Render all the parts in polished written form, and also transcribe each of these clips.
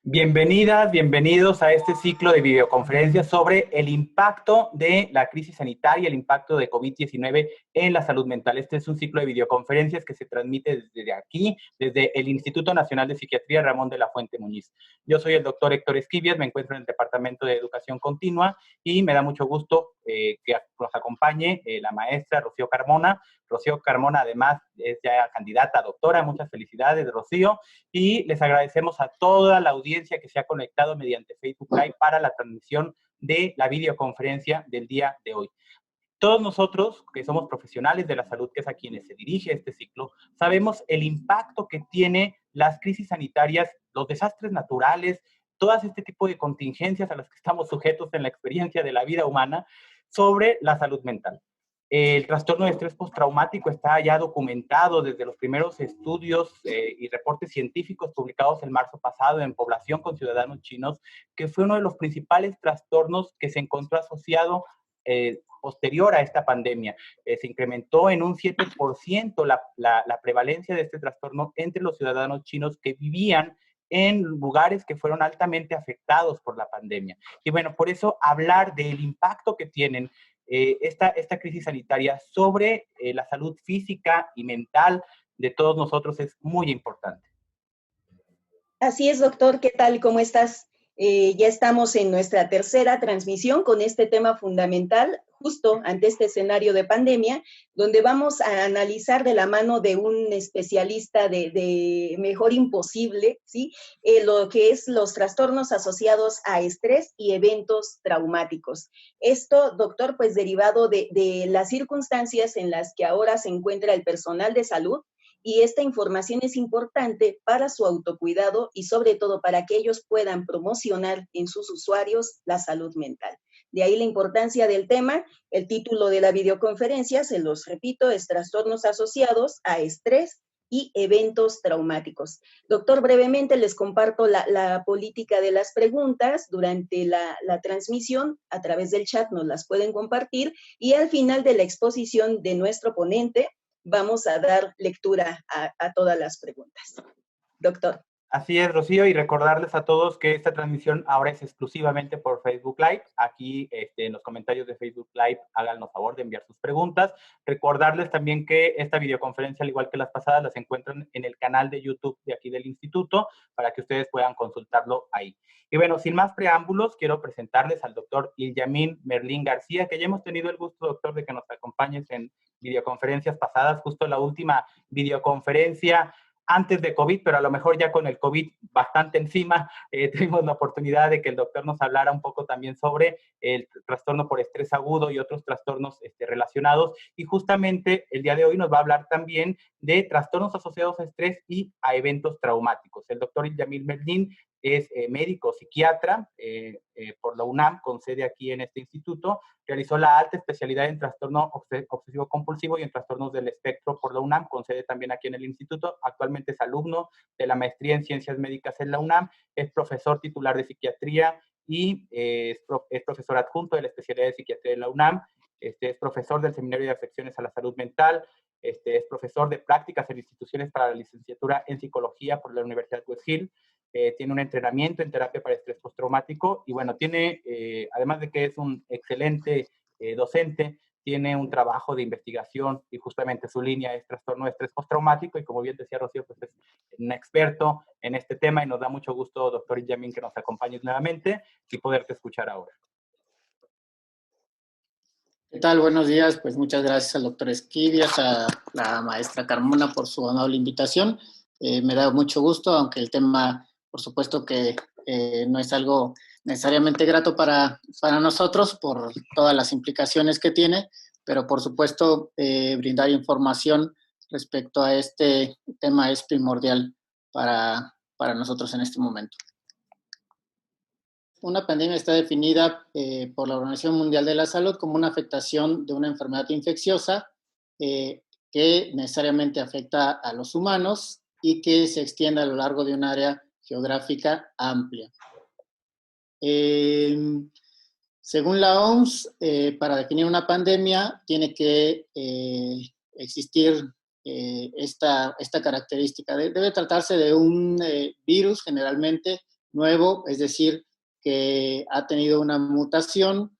Bienvenidas, bienvenidos a este ciclo de videoconferencias sobre el impacto de la crisis sanitaria, el impacto de COVID-19 en la salud mental. Este es un ciclo de videoconferencias que se transmite desde aquí, desde el Instituto Nacional de Psiquiatría Ramón de la Fuente Muñiz. Yo soy el doctor Héctor Esquivias, me encuentro en el Departamento de Educación Continua y me da mucho gusto que nos acompañe la maestra Rocío Carmona. Rocío Carmona, además, es ya candidata a doctora. Muchas felicidades, Rocío. Y les agradecemos a toda la audiencia que se ha conectado mediante Facebook Live para la transmisión de la videoconferencia del día de hoy. Todos nosotros, que somos profesionales de la salud, que es a quienes se dirige este ciclo, sabemos el impacto que tiene las crisis sanitarias, los desastres naturales, todas este tipo de contingencias a las que estamos sujetos en la experiencia de la vida humana sobre la salud mental. El trastorno de estrés postraumático está ya documentado desde los primeros estudios y reportes científicos publicados en marzo pasado en población con ciudadanos chinos, que fue uno de los principales trastornos que se encontró asociado posterior a esta pandemia. Se incrementó en un 7% la prevalencia de este trastorno entre los ciudadanos chinos que vivían en lugares que fueron altamente afectados por la pandemia. Y bueno, por eso hablar del impacto que tienen esta crisis sanitaria sobre la salud física y mental de todos nosotros es muy importante. Así es, doctor. ¿Qué tal? ¿Cómo estás? Ya estamos en nuestra tercera transmisión con este tema fundamental, justo ante este escenario de pandemia, donde vamos a analizar de la mano de un especialista de mejor imposible, ¿sí? Lo que es los trastornos asociados a estrés y eventos traumáticos. Esto, doctor, pues derivado de las circunstancias en las que ahora se encuentra el personal de salud, y esta información es importante para su autocuidado y sobre todo para que ellos puedan promocionar en sus usuarios la salud mental. De ahí la importancia del tema. El título de la videoconferencia, se los repito, es Trastornos asociados a estrés y eventos traumáticos. Doctor, brevemente les comparto la política de las preguntas durante la transmisión. A través del chat nos las pueden compartir y al final de la exposición de nuestro ponente vamos a dar lectura a todas las preguntas. Doctor. Así es, Rocío, y recordarles a todos que esta transmisión ahora es exclusivamente por Facebook Live. Aquí en los comentarios de Facebook Live háganos favor de enviar sus preguntas. Recordarles también que esta videoconferencia, al igual que las pasadas, las encuentran en el canal de YouTube de aquí del Instituto para que ustedes puedan consultarlo ahí. Y bueno, sin más preámbulos, quiero presentarles al doctor Ilyamín Merlín García, que ya hemos tenido el gusto, doctor, de que nos acompañes en videoconferencias pasadas. Justo la última videoconferencia antes de COVID, pero a lo mejor ya con el COVID bastante encima, tuvimos la oportunidad de que el doctor nos hablara un poco también sobre el trastorno por estrés agudo y otros trastornos relacionados. Y justamente el día de hoy nos va a hablar también de trastornos asociados a estrés y a eventos traumáticos. El doctor Ilyamín Merlín es médico psiquiatra por la UNAM, con sede aquí en este instituto. Realizó la alta especialidad en trastorno obsesivo compulsivo y en trastornos del espectro por la UNAM, con sede también aquí en el instituto. Actualmente es alumno de la maestría en ciencias médicas en la UNAM, es profesor titular de psiquiatría y es profesor adjunto de la especialidad de psiquiatría de la UNAM. Es profesor del Seminario de Afecciones a la Salud Mental. Es profesor de prácticas en instituciones para la licenciatura en psicología por la Universidad West Hill. Tiene un entrenamiento en terapia para estrés postraumático y bueno, tiene, además de que es un excelente docente, tiene un trabajo de investigación y justamente su línea es trastorno de estrés postraumático y como bien decía Rocío, pues es un experto en este tema y nos da mucho gusto, doctor Ilyamín, que nos acompañes nuevamente y poderte escuchar ahora. ¿Qué tal? Buenos días. Pues muchas gracias al doctor Esquivias, a la maestra Carmona por su amable invitación. Me da mucho gusto, aunque el tema, por supuesto que no es algo necesariamente grato para nosotros por todas las implicaciones que tiene, pero por supuesto brindar información respecto a este tema es primordial para nosotros en este momento. Una pandemia está definida por la Organización Mundial de la Salud como una afectación de una enfermedad infecciosa que necesariamente afecta a los humanos y que se extiende a lo largo de un área geográfica amplia. Según la OMS, para definir una pandemia tiene que existir esta característica. Debe tratarse de un virus generalmente nuevo, es decir, que ha tenido una mutación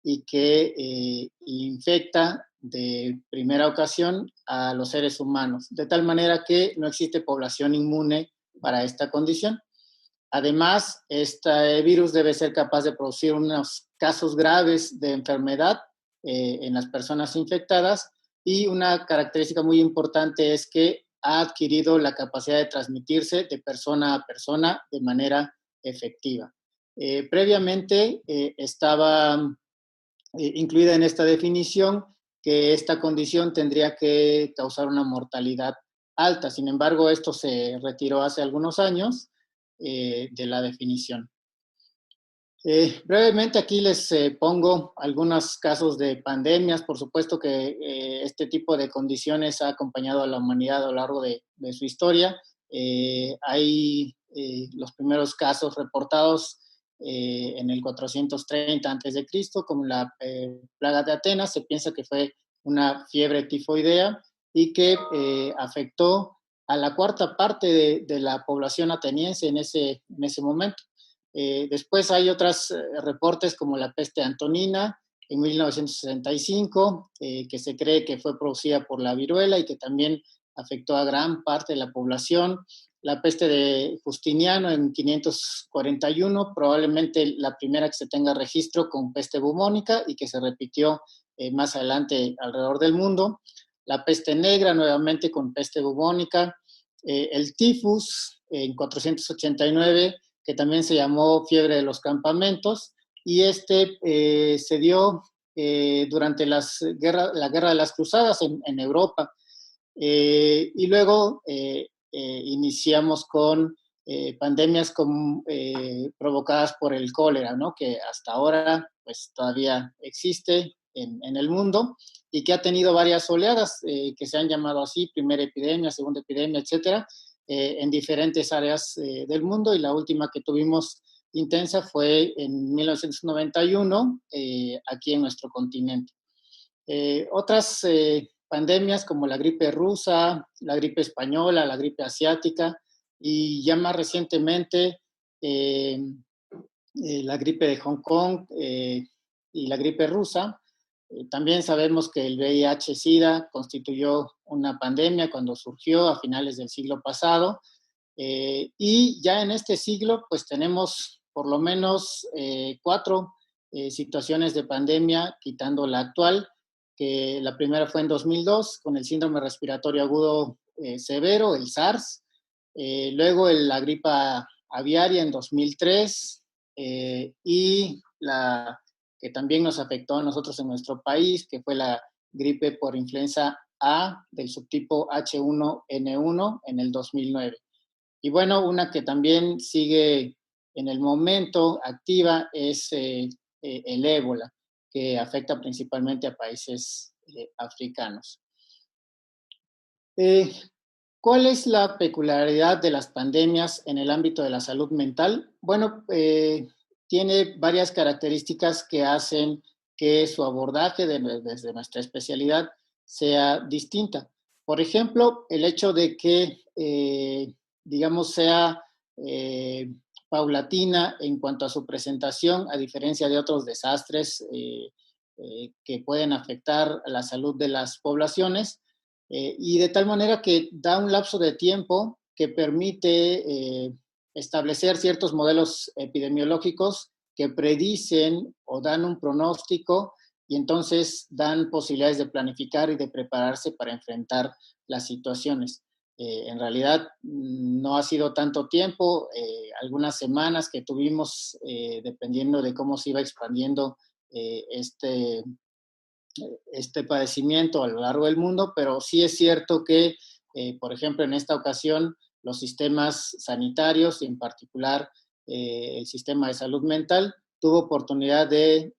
y que infecta de primera ocasión a los seres humanos, de tal manera que no existe población inmune para esta condición. Además, este virus debe ser capaz de producir unos casos graves de enfermedad en las personas infectadas, y una característica muy importante es que ha adquirido la capacidad de transmitirse de persona a persona de manera efectiva. Previamente estaba incluida en esta definición que esta condición tendría que causar una mortalidad alta. Sin embargo, esto se retiró hace algunos años de la definición. Brevemente aquí les pongo algunos casos de pandemias. Por supuesto que este tipo de condiciones ha acompañado a la humanidad a lo largo de su historia. Hay los primeros casos reportados en el 430 a.C., como la plaga de Atenas. Se piensa que fue una fiebre tifoidea y que afectó a la cuarta parte de la población ateniense en ese momento. Después hay otros reportes como la peste antonina en 1965, que se cree que fue producida por la viruela y que también afectó a gran parte de la población. La peste de Justiniano en 541, probablemente la primera que se tenga registro con peste bubónica y que se repitió más adelante alrededor del mundo. La peste negra nuevamente con peste bubónica. El tifus en 489, que también se llamó fiebre de los campamentos, y se dio durante la Guerra de las Cruzadas en Europa. Y luego iniciamos con pandemias provocadas por el cólera, ¿no? Que hasta ahora pues, todavía existe en el mundo y que ha tenido varias oleadas que se han llamado así, primera epidemia, segunda epidemia, etcétera, en diferentes áreas del mundo, y la última que tuvimos intensa fue en 1991 aquí en nuestro continente. Otras pandemias como la gripe rusa, la gripe española, la gripe asiática y ya más recientemente la gripe de Hong Kong y la gripe rusa. También sabemos que el VIH-Sida constituyó una pandemia cuando surgió a finales del siglo pasado, y ya en este siglo pues tenemos por lo menos 4 situaciones de pandemia, quitando la actual, que la primera fue en 2002 con el síndrome respiratorio agudo severo, el SARS, luego la gripa aviaria en 2003, y la que también nos afectó a nosotros en nuestro país, que fue la gripe por influenza A del subtipo H1N1 en el 2009. Y bueno, una que también sigue en el momento activa es el ébola, que afecta principalmente a países africanos. ¿Cuál es la peculiaridad de las pandemias en el ámbito de la salud mental? Bueno, tiene varias características que hacen que su abordaje desde nuestra especialidad sea distinta. Por ejemplo, el hecho de que, digamos, sea paulatina en cuanto a su presentación, a diferencia de otros desastres que pueden afectar la salud de las poblaciones, y de tal manera que da un lapso de tiempo que permite establecer ciertos modelos epidemiológicos que predicen o dan un pronóstico, y entonces dan posibilidades de planificar y de prepararse para enfrentar las situaciones. En realidad no ha sido tanto tiempo, algunas semanas que tuvimos, dependiendo de cómo se iba expandiendo este padecimiento a lo largo del mundo, pero sí es cierto que, por ejemplo, en esta ocasión, los sistemas sanitarios, y en particular el sistema de salud mental, tuvo oportunidad de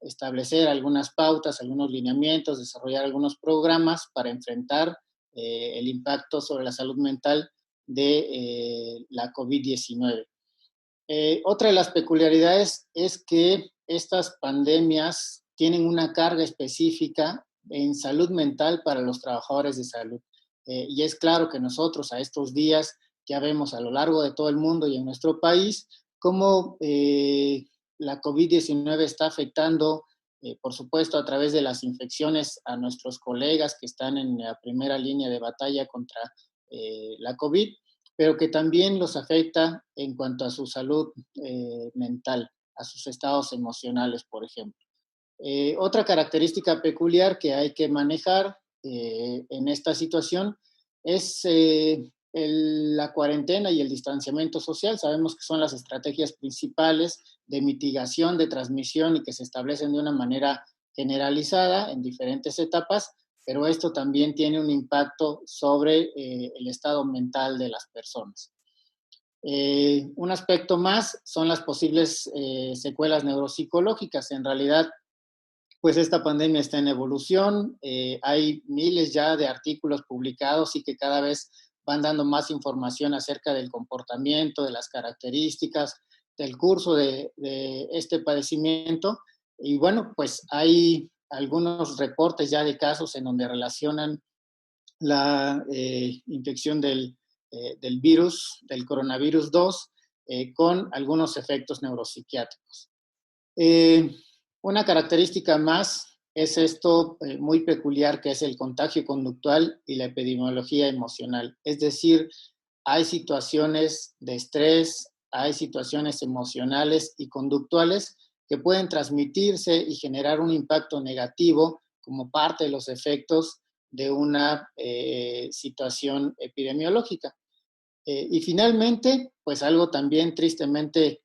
establecer algunas pautas, algunos lineamientos, desarrollar algunos programas para enfrentar el impacto sobre la salud mental de la COVID-19. Otra de las peculiaridades es que estas pandemias tienen una carga específica en salud mental para los trabajadores de salud. Y es claro que nosotros a estos días ya vemos a lo largo de todo el mundo y en nuestro país cómo la COVID-19 está afectando, por supuesto, a través de las infecciones a nuestros colegas que están en la primera línea de batalla contra la COVID, pero que también los afecta en cuanto a su salud mental, a sus estados emocionales, por ejemplo. Otra característica peculiar que hay que manejar en esta situación es la cuarentena y el distanciamiento social. Sabemos que son las estrategias principales de mitigación de transmisión y que se establecen de una manera generalizada en diferentes etapas, pero esto también tiene un impacto sobre el estado mental de las personas. Un aspecto más son las posibles secuelas neuropsicológicas. En realidad, pues esta pandemia está en evolución, hay miles ya de artículos publicados y que cada vez van dando más información acerca del comportamiento, de las características, del curso de este padecimiento. Y bueno, pues hay algunos reportes ya de casos en donde relacionan la infección del virus, del coronavirus 2, con algunos efectos neuropsiquiátricos. Una característica más es esto muy peculiar que es el contagio conductual y la epidemiología emocional. Es decir, hay situaciones de estrés, hay situaciones emocionales y conductuales que pueden transmitirse y generar un impacto negativo como parte de los efectos de una situación epidemiológica. Y finalmente, pues algo también tristemente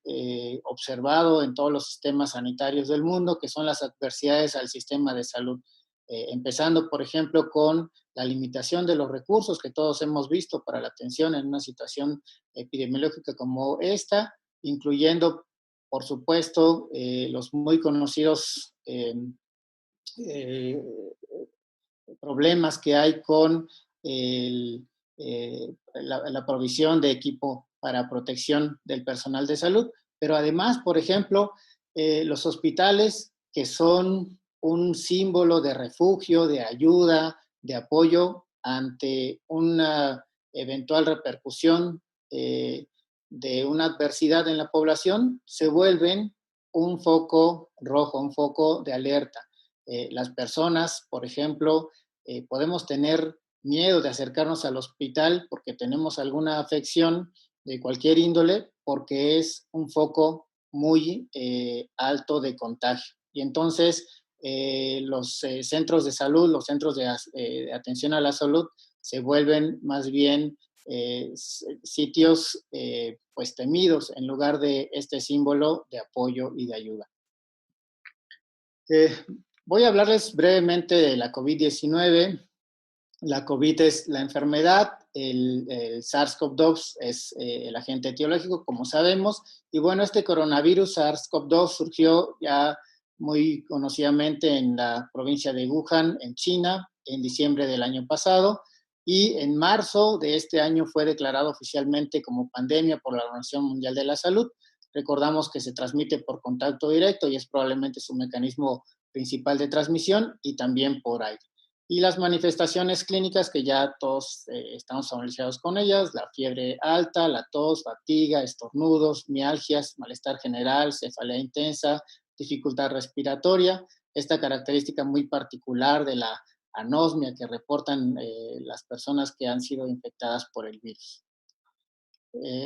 observado en todos los sistemas sanitarios del mundo, que son las adversidades al sistema de salud. Empezando, por ejemplo, con la limitación de los recursos que todos hemos visto para la atención en una situación epidemiológica como esta, incluyendo, por supuesto, los muy conocidos problemas que hay con la provisión de equipo para protección del personal de salud, pero además, por ejemplo, los hospitales que son un símbolo de refugio, de ayuda, de apoyo ante una eventual repercusión de una adversidad en la población, se vuelven un foco rojo, un foco de alerta. Las personas, por ejemplo, podemos tener miedo de acercarnos al hospital porque tenemos alguna afección de cualquier índole, porque es un foco muy alto de contagio. Y entonces los centros de salud, los centros de atención a la salud se vuelven más bien sitios pues temidos en lugar de este símbolo de apoyo y de ayuda. Voy a hablarles brevemente de la COVID-19. La COVID es la enfermedad, el SARS-CoV-2 es el agente etiológico, como sabemos, y bueno, este coronavirus SARS-CoV-2 surgió ya muy conocidamente en la provincia de Wuhan, en China, en diciembre del año pasado, y en marzo de este año fue declarado oficialmente como pandemia por la Organización Mundial de la Salud. Recordamos que se transmite por contacto directo y es probablemente su mecanismo principal de transmisión y también por aire. Y las manifestaciones clínicas que ya todos estamos familiarizados con ellas, la fiebre alta, la tos, fatiga, estornudos, mialgias, malestar general, cefalea intensa, dificultad respiratoria, esta característica muy particular de la anosmia que reportan las personas que han sido infectadas por el virus.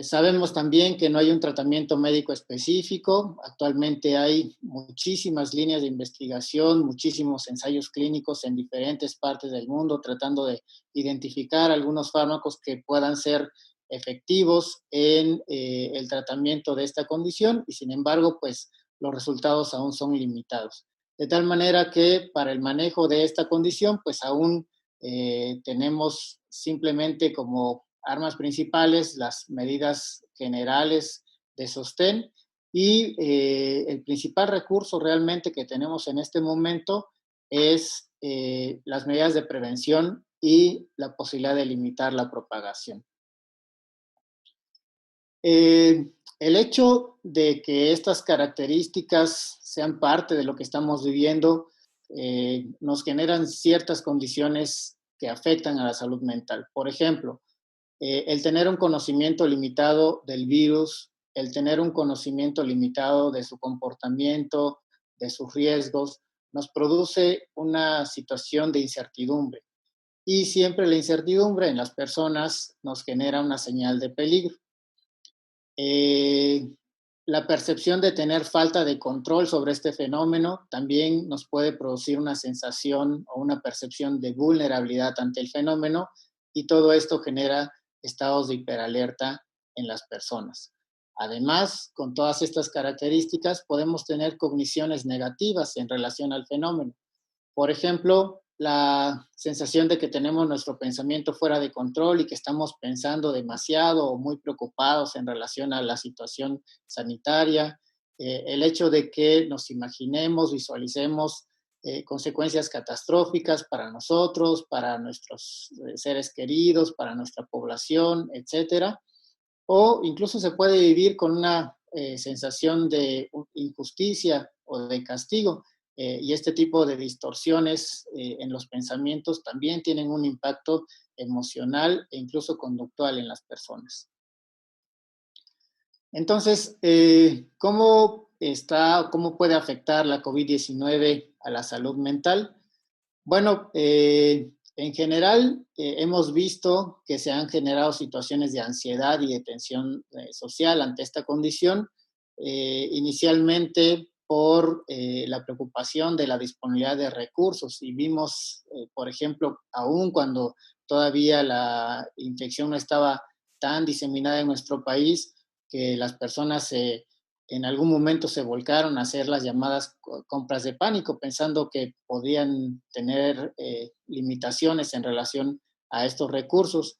Sabemos también que no hay un tratamiento médico específico. Actualmente hay muchísimas líneas de investigación, muchísimos ensayos clínicos en diferentes partes del mundo tratando de identificar algunos fármacos que puedan ser efectivos en el tratamiento de esta condición y sin embargo, pues los resultados aún son limitados. De tal manera que para el manejo de esta condición, pues aún tenemos simplemente como armas principales, las medidas generales de sostén y el principal recurso realmente que tenemos en este momento es las medidas de prevención y la posibilidad de limitar la propagación. El hecho de que estas características sean parte de lo que estamos viviendo nos generan ciertas condiciones que afectan a la salud mental. Por ejemplo, El tener un conocimiento limitado del virus, el tener un conocimiento limitado de su comportamiento, de sus riesgos, nos produce una situación de incertidumbre. Y siempre la incertidumbre en las personas nos genera una señal de peligro. La percepción de tener falta de control sobre este fenómeno también nos puede producir una sensación o una percepción de vulnerabilidad ante el fenómeno, y todo esto genera estados de hiperalerta en las personas. Además, con todas estas características podemos tener cogniciones negativas en relación al fenómeno. Por ejemplo, la sensación de que tenemos nuestro pensamiento fuera de control y que estamos pensando demasiado o muy preocupados en relación a la situación sanitaria, el hecho de que nos imaginemos, visualicemos consecuencias catastróficas para nosotros, para nuestros seres queridos, para nuestra población, etcétera. O incluso se puede vivir con una sensación de injusticia o de castigo. Y este tipo de distorsiones en los pensamientos también tienen un impacto emocional e incluso conductual en las personas. Entonces, ¿cómo puede afectar la COVID-19 a la salud mental? Bueno, en general hemos visto que se han generado situaciones de ansiedad y de tensión social ante esta condición, inicialmente por la preocupación de la disponibilidad de recursos, y vimos, por ejemplo, aún cuando todavía la infección no estaba tan diseminada en nuestro país, que las personas en algún momento se volcaron a hacer las llamadas compras de pánico, pensando que podían tener limitaciones en relación a estos recursos.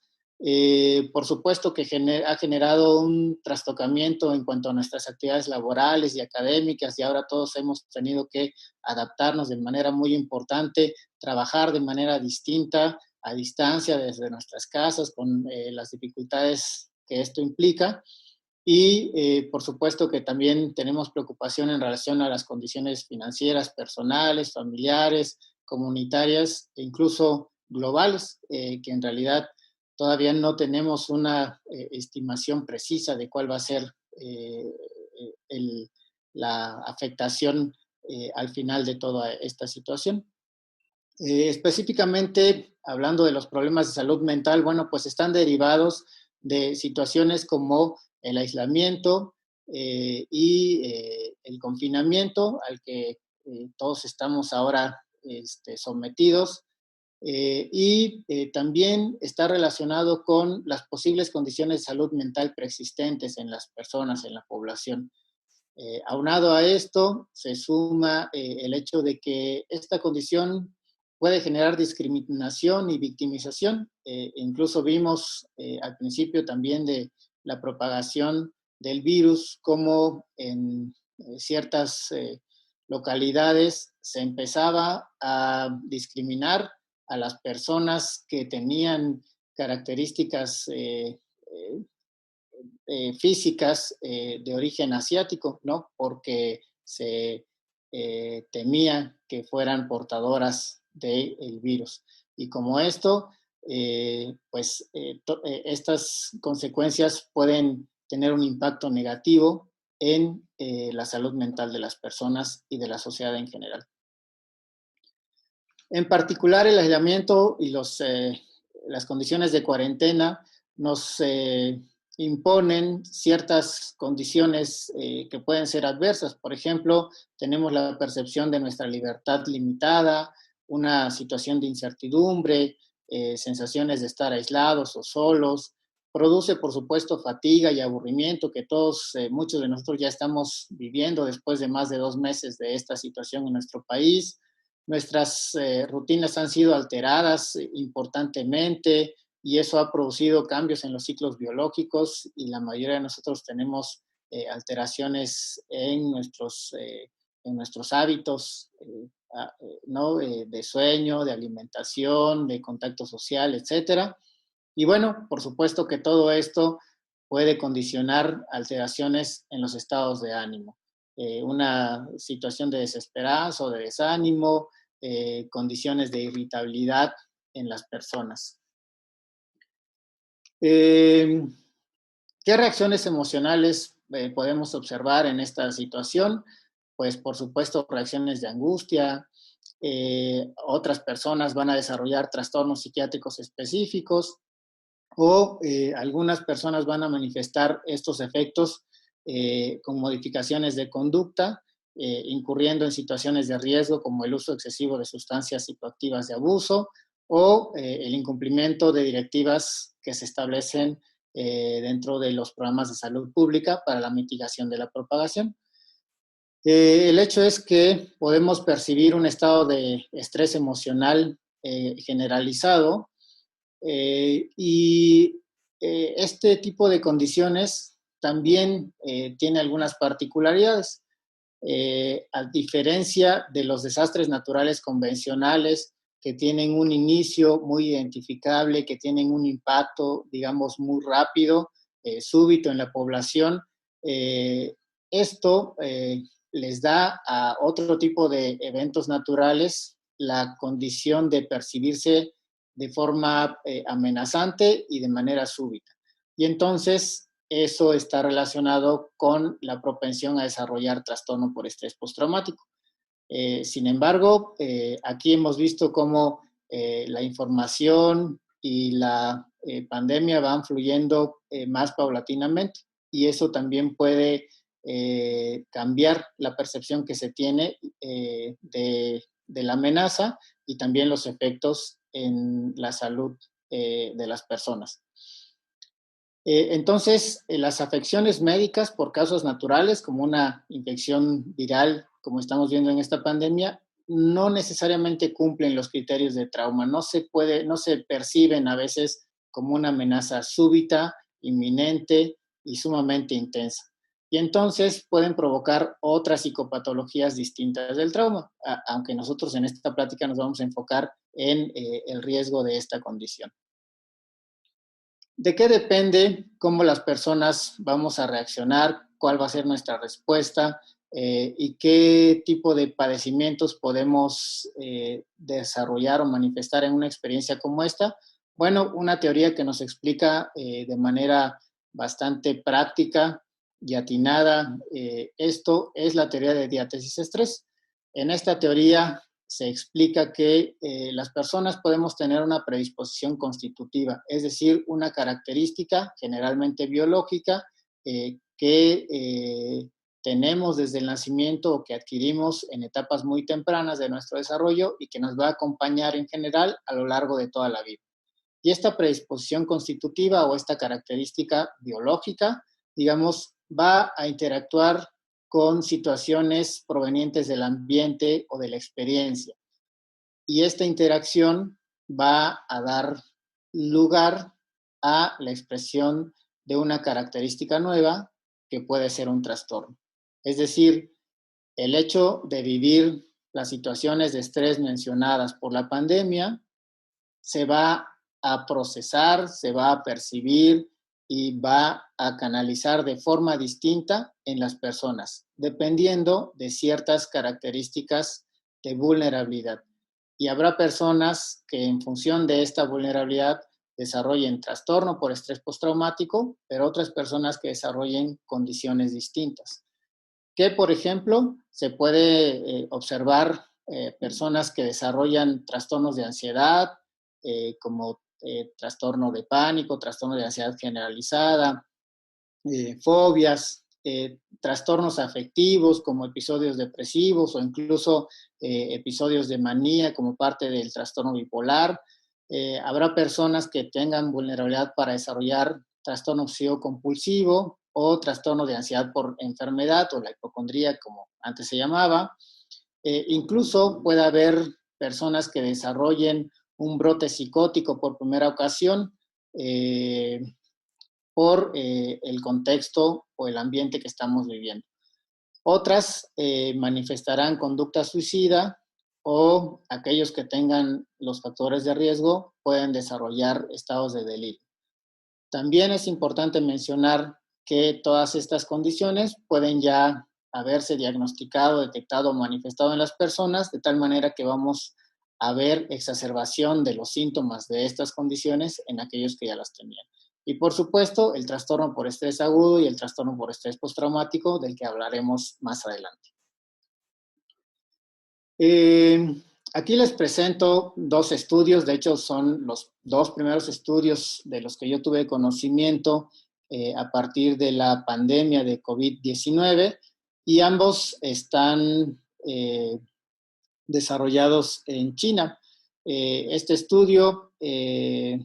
Por supuesto que ha generado un trastocamiento en cuanto a nuestras actividades laborales y académicas, y ahora todos hemos tenido que adaptarnos de manera muy importante, trabajar de manera distinta, a distancia, desde nuestras casas, con las dificultades que esto implica. Y por supuesto que también tenemos preocupación en relación a las condiciones financieras, personales, familiares, comunitarias e incluso globales, que en realidad todavía no tenemos una estimación precisa de cuál va a ser la afectación al final de toda esta situación. Específicamente, hablando de los problemas de salud mental, bueno, pues están derivados de situaciones como el aislamiento y el confinamiento al que todos estamos ahora sometidos, y también está relacionado con las posibles condiciones de salud mental preexistentes en las personas, en la población. Aunado a esto, se suma el hecho de que esta condición puede generar discriminación y victimización. Incluso vimos al principio también de la propagación del virus, como en ciertas localidades se empezaba a discriminar a las personas que tenían características físicas de origen asiático, ¿no? Porque se temía que fueran portadoras del virus. Y como esto, estas consecuencias pueden tener un impacto negativo en la salud mental de las personas y de la sociedad en general. En particular, el aislamiento y las condiciones de cuarentena nos imponen ciertas condiciones que pueden ser adversas. Por ejemplo, tenemos la percepción de nuestra libertad limitada, una situación de incertidumbre, sensaciones de estar aislados o solos. Produce, por supuesto, fatiga y aburrimiento que muchos de nosotros ya estamos viviendo después de más de 2 meses de esta situación en nuestro país. Nuestras rutinas han sido alteradas importantemente, y eso ha producido cambios en los ciclos biológicos, y la mayoría de nosotros tenemos alteraciones en nuestros hábitos, ¿no? De sueño, de alimentación, de contacto social, etcétera. Y bueno, por supuesto que todo esto puede condicionar alteraciones en los estados de ánimo. Una situación de desesperanza o de desánimo, condiciones de irritabilidad en las personas. ¿Qué reacciones emocionales podemos observar en esta situación? Pues, por supuesto, reacciones de angustia. Otras personas van a desarrollar trastornos psiquiátricos específicos, o algunas personas van a manifestar estos efectos con modificaciones de conducta, incurriendo en situaciones de riesgo como el uso excesivo de sustancias psicoactivas de abuso o el incumplimiento de directivas que se establecen dentro de los programas de salud pública para la mitigación de la propagación. El hecho es que podemos percibir un estado de estrés emocional generalizado, y este tipo de condiciones también tiene algunas particularidades. A diferencia de los desastres naturales convencionales, que tienen un inicio muy identificable, que tienen un impacto, digamos, muy rápido, súbito en la población, esto les da a otro tipo de eventos naturales la condición de percibirse de forma amenazante y de manera súbita. Y entonces eso está relacionado con la propensión a desarrollar trastorno por estrés postraumático. Sin embargo, aquí hemos visto cómo la información y la pandemia van fluyendo más paulatinamente, y eso también puede cambiar la percepción que se tiene de la amenaza y también los efectos en la salud de las personas. Entonces, las afecciones médicas por causas naturales, como una infección viral, como estamos viendo en esta pandemia, no necesariamente cumplen los criterios de trauma. No se perciben a veces como una amenaza súbita, inminente y sumamente intensa. Y entonces pueden provocar otras psicopatologías distintas del trauma, aunque nosotros en esta plática nos vamos a enfocar en el riesgo de esta condición. ¿De qué depende cómo las personas vamos a reaccionar? ¿Cuál va a ser nuestra respuesta? ¿Y qué tipo de padecimientos podemos desarrollar o manifestar en una experiencia como esta? Bueno, una teoría que nos explica de manera bastante práctica y atinada esto es la teoría de diátesis-estrés. En esta teoría se explica que las personas podemos tener una predisposición constitutiva, es decir, una característica generalmente biológica que tenemos desde el nacimiento o que adquirimos en etapas muy tempranas de nuestro desarrollo y que nos va a acompañar en general a lo largo de toda la vida. Y esta predisposición constitutiva o esta característica biológica, digamos, va a interactuar con situaciones provenientes del ambiente o de la experiencia. Y esta interacción va a dar lugar a la expresión de una característica nueva que puede ser un trastorno. Es decir, el hecho de vivir las situaciones de estrés mencionadas por la pandemia se va a procesar, se va a percibir y va a canalizar de forma distinta en las personas, dependiendo de ciertas características de vulnerabilidad. Y habrá personas que en función de esta vulnerabilidad desarrollen trastorno por estrés postraumático, pero otras personas que desarrollen condiciones distintas. Que, por ejemplo, se puede observar personas que desarrollan trastornos de ansiedad, como trastorno de pánico, trastorno de ansiedad generalizada, fobias, trastornos afectivos como episodios depresivos o incluso episodios de manía como parte del trastorno bipolar. Habrá personas que tengan vulnerabilidad para desarrollar trastorno obsesivo-compulsivo o trastorno de ansiedad por enfermedad o la hipocondría, como antes se llamaba. Incluso puede haber personas que desarrollen un brote psicótico por primera ocasión por el contexto o el ambiente que estamos viviendo. Otras manifestarán conducta suicida o aquellos que tengan los factores de riesgo pueden desarrollar estados de delirio. También es importante mencionar que todas estas condiciones pueden ya haberse diagnosticado, detectado o manifestado en las personas, de tal manera que vamos a ver exacerbación de los síntomas de estas condiciones en aquellos que ya las tenían. Y por supuesto, el trastorno por estrés agudo y el trastorno por estrés postraumático, del que hablaremos más adelante. Aquí les presento dos estudios, de hecho son los dos primeros estudios de los que yo tuve conocimiento a partir de la pandemia de COVID-19, y ambos están desarrollados en China. Este estudio que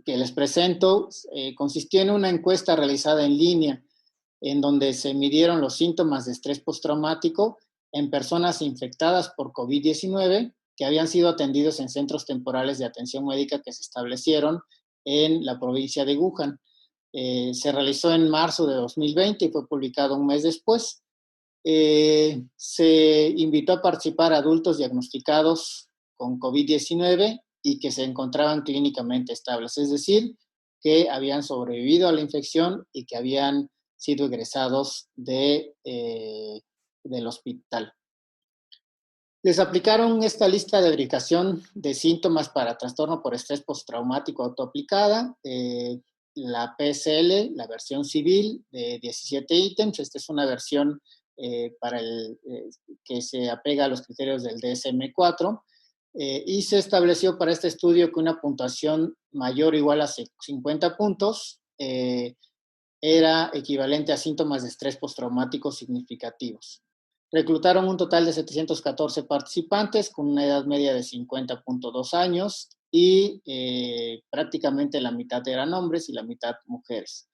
les presento consistió en una encuesta realizada en línea, en donde se midieron los síntomas de estrés postraumático en personas infectadas por COVID-19 que habían sido atendidos en centros temporales de atención médica que se establecieron en la provincia de Wuhan. Se realizó en marzo de 2020 y fue publicado un mes después. Se invitó a participar a adultos diagnosticados con COVID-19 y que se encontraban clínicamente estables, es decir, que habían sobrevivido a la infección y que habían sido egresados del hospital. Les aplicaron esta lista de verificación de síntomas para trastorno por estrés postraumático autoaplicada, la PSL, la versión civil de 17 ítems. Esta es una versión que se apega a los criterios del DSM-4, y se estableció para este estudio que una puntuación mayor o igual a 50 puntos era equivalente a síntomas de estrés postraumático significativos. Reclutaron un total de 714 participantes con una edad media de 50.2 años y prácticamente la mitad eran hombres y la mitad mujeres.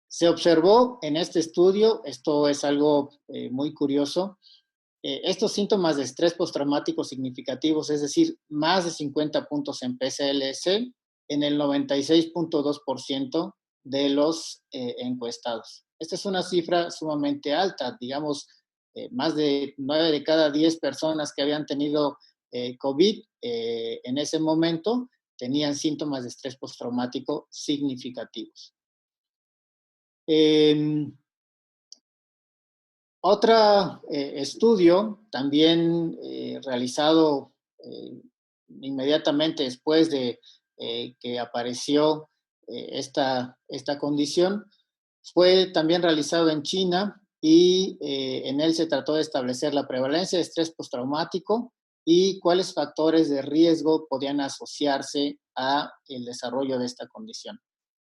Se observó en este estudio, esto es algo muy curioso, estos síntomas de estrés postraumático significativos, es decir, más de 50 puntos en PSLS, en el 96.2% de los encuestados. Esta es una cifra sumamente alta, digamos, más de 9 de cada 10 personas que habían tenido COVID en ese momento tenían síntomas de estrés postraumático significativos. Otro estudio, también realizado inmediatamente después de que apareció esta condición, fue también realizado en China y en él se trató de establecer la prevalencia de estrés postraumático y cuáles factores de riesgo podían asociarse al desarrollo de esta condición.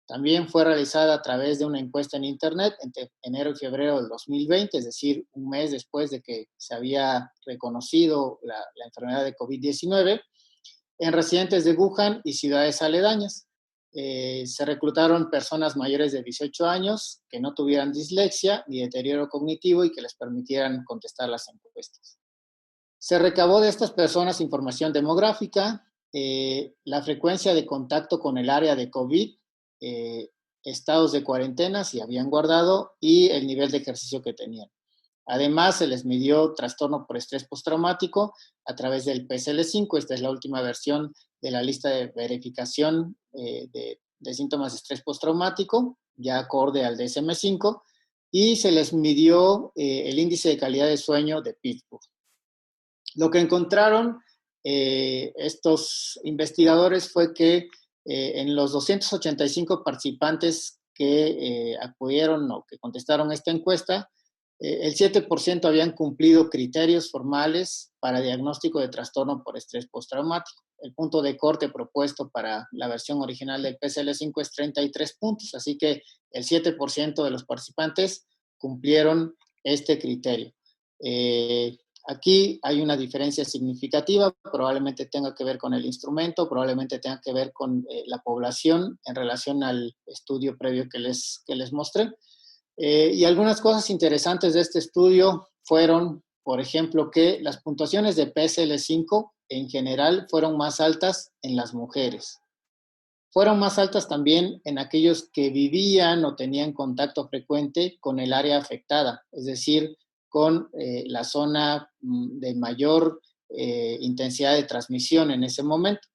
También fue realizada a través de una encuesta en Internet entre enero y febrero del 2020, es decir, un mes después de que se había reconocido la enfermedad de COVID-19, en residentes de Wuhan y ciudades aledañas. Se reclutaron personas mayores de 18 años que no tuvieran dislexia ni deterioro cognitivo y que les permitieran contestar las encuestas. Se recabó de estas personas información demográfica, la frecuencia de contacto con el área de COVID, estados de cuarentena si habían guardado y el nivel de ejercicio que tenían. Además, se les midió trastorno por estrés postraumático a través del PSL-5. Esta es la última versión de la lista de verificación de síntomas de estrés postraumático, ya acorde al DSM-5, y se les midió el índice de calidad de sueño de Pittsburgh. Lo que encontraron estos investigadores fue que en los 285 participantes que acudieron o que contestaron esta encuesta, el 7% habían cumplido criterios formales para diagnóstico de trastorno por estrés postraumático. El punto de corte propuesto para la versión original del PSL-5 es 33 puntos, así que el 7% de los participantes cumplieron este criterio. Aquí hay una diferencia significativa, probablemente tenga que ver con el instrumento, probablemente tenga que ver con la población en relación al estudio previo que les mostré. Y algunas cosas interesantes de este estudio fueron, por ejemplo, que las puntuaciones de PSL-5 en general fueron más altas en las mujeres. Fueron más altas también en aquellos que vivían o tenían contacto frecuente con el área afectada, es decir, con la zona de mayor intensidad de transmisión en ese momento.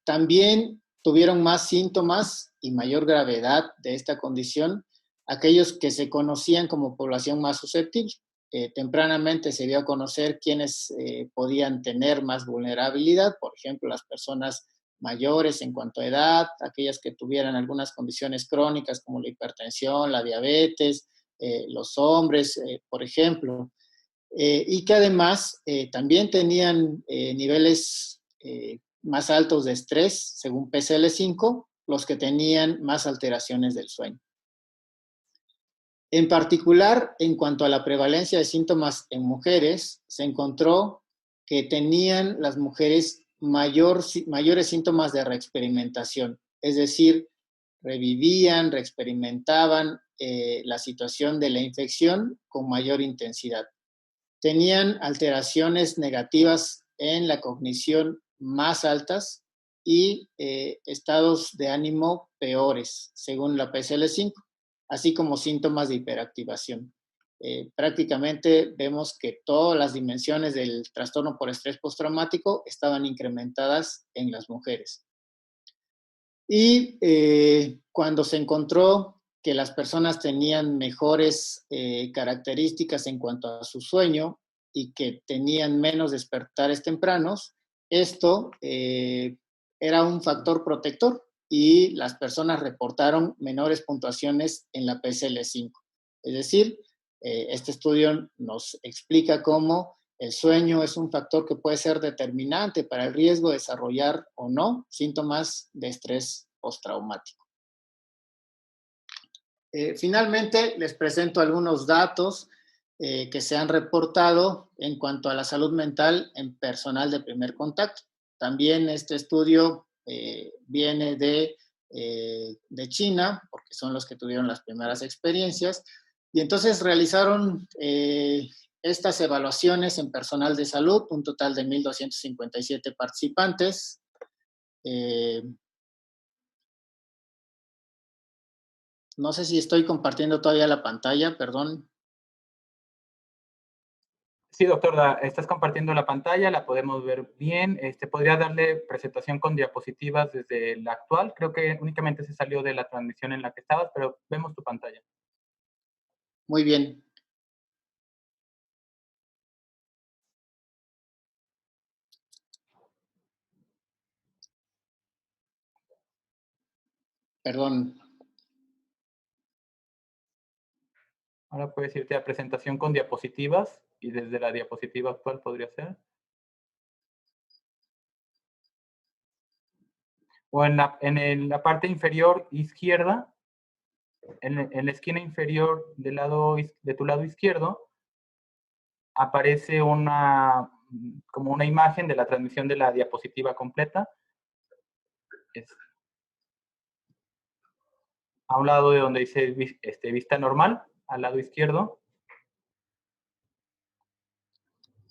También tuvieron más síntomas y mayor gravedad de esta condición aquellos que se conocían como población más susceptible. Tempranamente se dio a conocer quiénes podían tener más vulnerabilidad, por ejemplo, las personas mayores en cuanto a edad, aquellas que tuvieran algunas condiciones crónicas como la hipertensión, la diabetes, los hombres, por ejemplo, y que además también tenían niveles más altos de estrés, según PCL5, los que tenían más alteraciones del sueño. En particular, en cuanto a la prevalencia de síntomas en mujeres, se encontró que tenían las mujeres mayores síntomas de reexperimentación, es decir, revivían, reexperimentaban la situación de la infección con mayor intensidad. Tenían alteraciones negativas en la cognición más altas y estados de ánimo peores, según la PCL5, así como síntomas de hiperactivación. Prácticamente vemos que todas las dimensiones del trastorno por estrés postraumático estaban incrementadas en las mujeres. Y cuando se encontró que las personas tenían mejores características en cuanto a su sueño y que tenían menos despertares tempranos, esto era un factor protector y las personas reportaron menores puntuaciones en la PCL5. Es decir, este estudio nos explica cómo el sueño es un factor que puede ser determinante para el riesgo de desarrollar o no síntomas de estrés postraumático. Finalmente, les presento algunos datos que se han reportado en cuanto a la salud mental en personal de primer contacto. También este estudio viene de China, porque son los que tuvieron las primeras experiencias, y entonces realizaron estas evaluaciones en personal de salud, un total de 1,257 participantes. No sé si estoy compartiendo todavía la pantalla, perdón. Sí, doctor, estás compartiendo la pantalla, la podemos ver bien. ¿Podría darle presentación con diapositivas desde la actual? Creo que únicamente se salió de la transmisión en la que estabas, pero vemos tu pantalla. Muy bien. Perdón. Ahora puedes irte a presentación con diapositivas y desde la diapositiva actual podría ser. O en la parte inferior izquierda, en la esquina inferior de tu lado izquierdo, aparece como una imagen de la transmisión de la diapositiva completa. A un lado de donde dice vista normal, al lado izquierdo.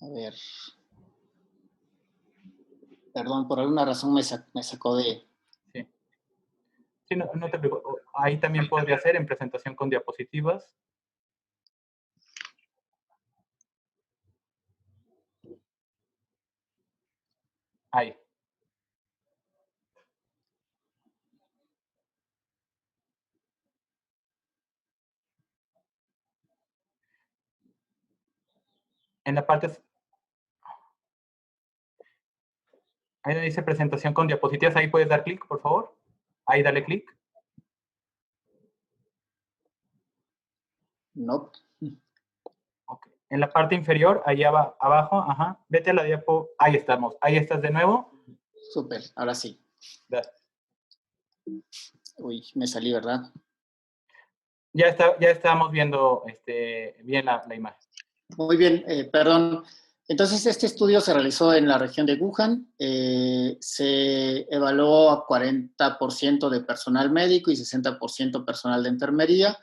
A ver. Perdón, por alguna razón me sacó de... Sí, sí, no te preocupes. Ahí también podría ser en presentación con diapositivas. Ahí. En la parte... Ahí donde dice presentación con diapositivas, ahí puedes dar clic, por favor. Ahí dale clic. No. Okay. En la parte inferior, allá abajo, ajá, vete a la diapo. Ahí estamos. Ahí estás de nuevo. Súper, ahora sí. Gracias. Uy, me salí, ¿verdad? Ya estamos viendo bien la imagen. Muy bien, perdón. Entonces, este estudio se realizó en la región de Wuhan. Se evaluó a 40% de personal médico y 60% personal de enfermería.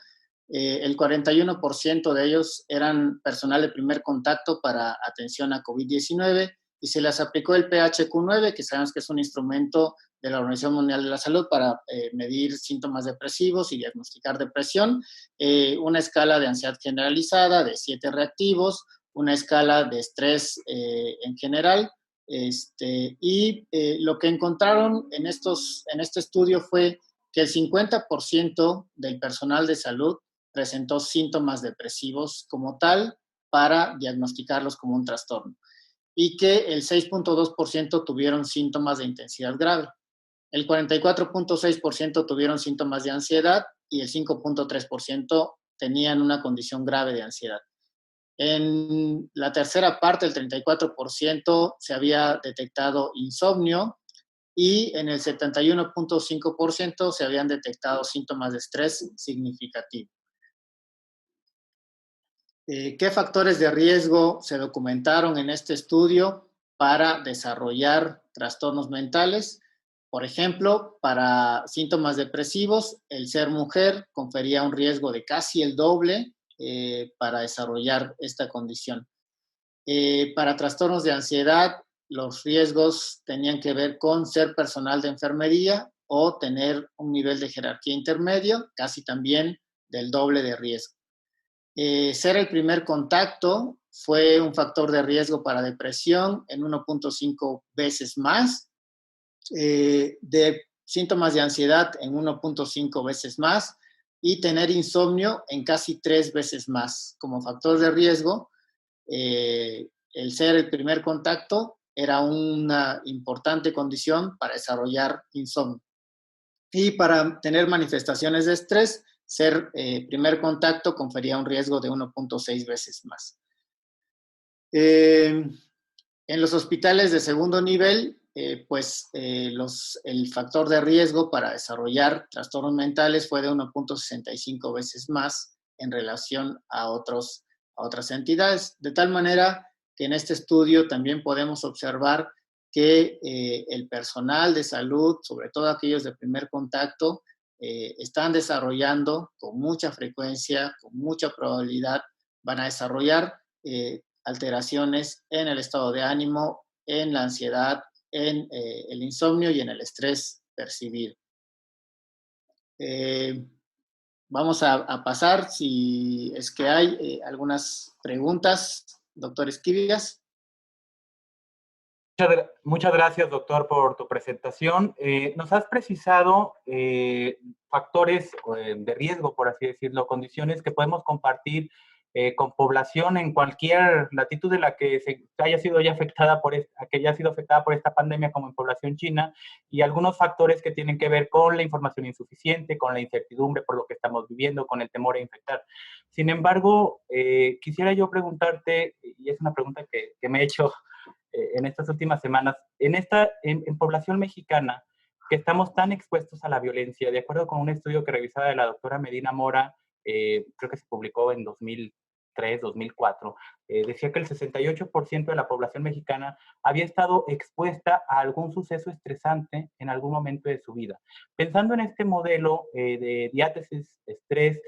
El 41% de ellos eran personal de primer contacto para atención a COVID-19 y se les aplicó el PHQ-9, que sabemos que es un instrumento de la Organización Mundial de la Salud para medir síntomas depresivos y diagnosticar depresión, una escala de ansiedad generalizada de 7 reactivos, una escala de estrés en general, y lo que encontraron en este estudio fue que el 50% del personal de salud presentó síntomas depresivos como tal para diagnosticarlos como un trastorno y que el 6.2% tuvieron síntomas de intensidad grave. El 44.6% tuvieron síntomas de ansiedad y el 5.3% tenían una condición grave de ansiedad. En la tercera parte, el 34%, se había detectado insomnio y en el 71.5% se habían detectado síntomas de estrés significativo. ¿Qué factores de riesgo se documentaron en este estudio para desarrollar trastornos mentales? Por ejemplo, para síntomas depresivos, el ser mujer confería un riesgo de casi el doble para desarrollar esta condición. Para trastornos de ansiedad, los riesgos tenían que ver con ser personal de enfermería o tener un nivel de jerarquía intermedio, casi también del doble de riesgo. Ser el primer contacto fue un factor de riesgo para depresión en 1.5 veces más, de síntomas de ansiedad en 1.5 veces más y tener insomnio en casi 3 veces más. Como factor de riesgo, el ser el primer contacto era una importante condición para desarrollar insomnio. Y para tener manifestaciones de estrés, ser primer contacto confería un riesgo de 1.6 veces más. En los hospitales de segundo nivel, el factor de riesgo para desarrollar trastornos mentales fue de 1.65 veces más en relación a otras entidades. De tal manera que en este estudio también podemos observar que el personal de salud, sobre todo aquellos de primer contacto, están desarrollando con mucha frecuencia, con mucha probabilidad, van a desarrollar alteraciones en el estado de ánimo, en la ansiedad, en el insomnio y en el estrés percibido. Vamos a pasar, si es que hay algunas preguntas, doctor Esquivias. Muchas gracias, doctor, por tu presentación. Nos has precisado factores de riesgo, por así decirlo, condiciones que podemos compartir con población en cualquier latitud de la que haya sido ya afectada que haya sido afectada por esta pandemia, como en población china, y algunos factores que tienen que ver con la información insuficiente, con la incertidumbre por lo que estamos viviendo, con el temor a infectar. Sin embargo, quisiera yo preguntarte, y es una pregunta que me he hecho en estas últimas semanas, en población mexicana, que estamos tan expuestos a la violencia, de acuerdo con un estudio que revisaba de la doctora Medina Mora, creo que se publicó en 2003, 2004, decía que el 68% de la población mexicana había estado expuesta a algún suceso estresante en algún momento de su vida. Pensando en este modelo de diátesis, estrés,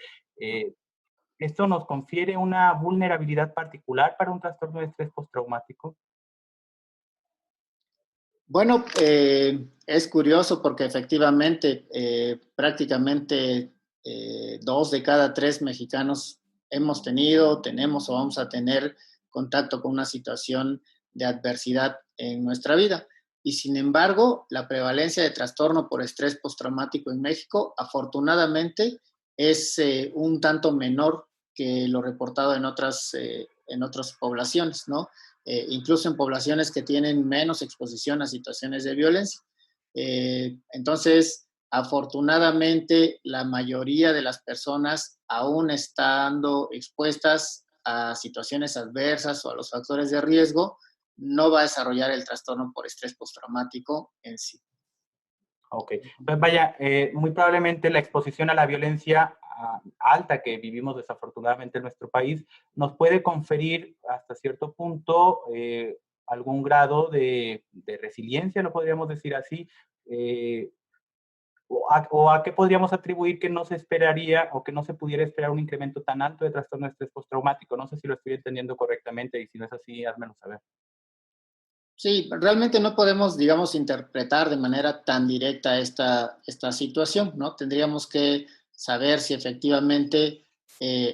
¿esto nos confiere una vulnerabilidad particular para un trastorno de estrés postraumático? Bueno, es curioso porque efectivamente prácticamente 2 de cada 3 mexicanos hemos tenido, tenemos o vamos a tener contacto con una situación de adversidad en nuestra vida. Y sin embargo, la prevalencia de trastorno por estrés postraumático en México, afortunadamente, es un tanto menor que lo reportado en otras poblaciones, ¿no? Incluso en poblaciones que tienen menos exposición a situaciones de violencia. Entonces, afortunadamente, la mayoría de las personas, aún estando expuestas a situaciones adversas o a los factores de riesgo, no va a desarrollar el trastorno por estrés postraumático en sí. Ok, pues vaya, muy probablemente la exposición a la violencia alta que vivimos desafortunadamente en nuestro país nos puede conferir hasta cierto punto algún grado de resiliencia, lo podríamos decir así, o a qué podríamos atribuir que no se esperaría o que no se pudiera esperar un incremento tan alto de trastorno de estrés postraumático. No sé si lo estoy entendiendo correctamente y si no es así, házmelo saber. Sí, realmente no podemos, digamos, interpretar de manera tan directa esta situación, ¿no? Tendríamos que saber si efectivamente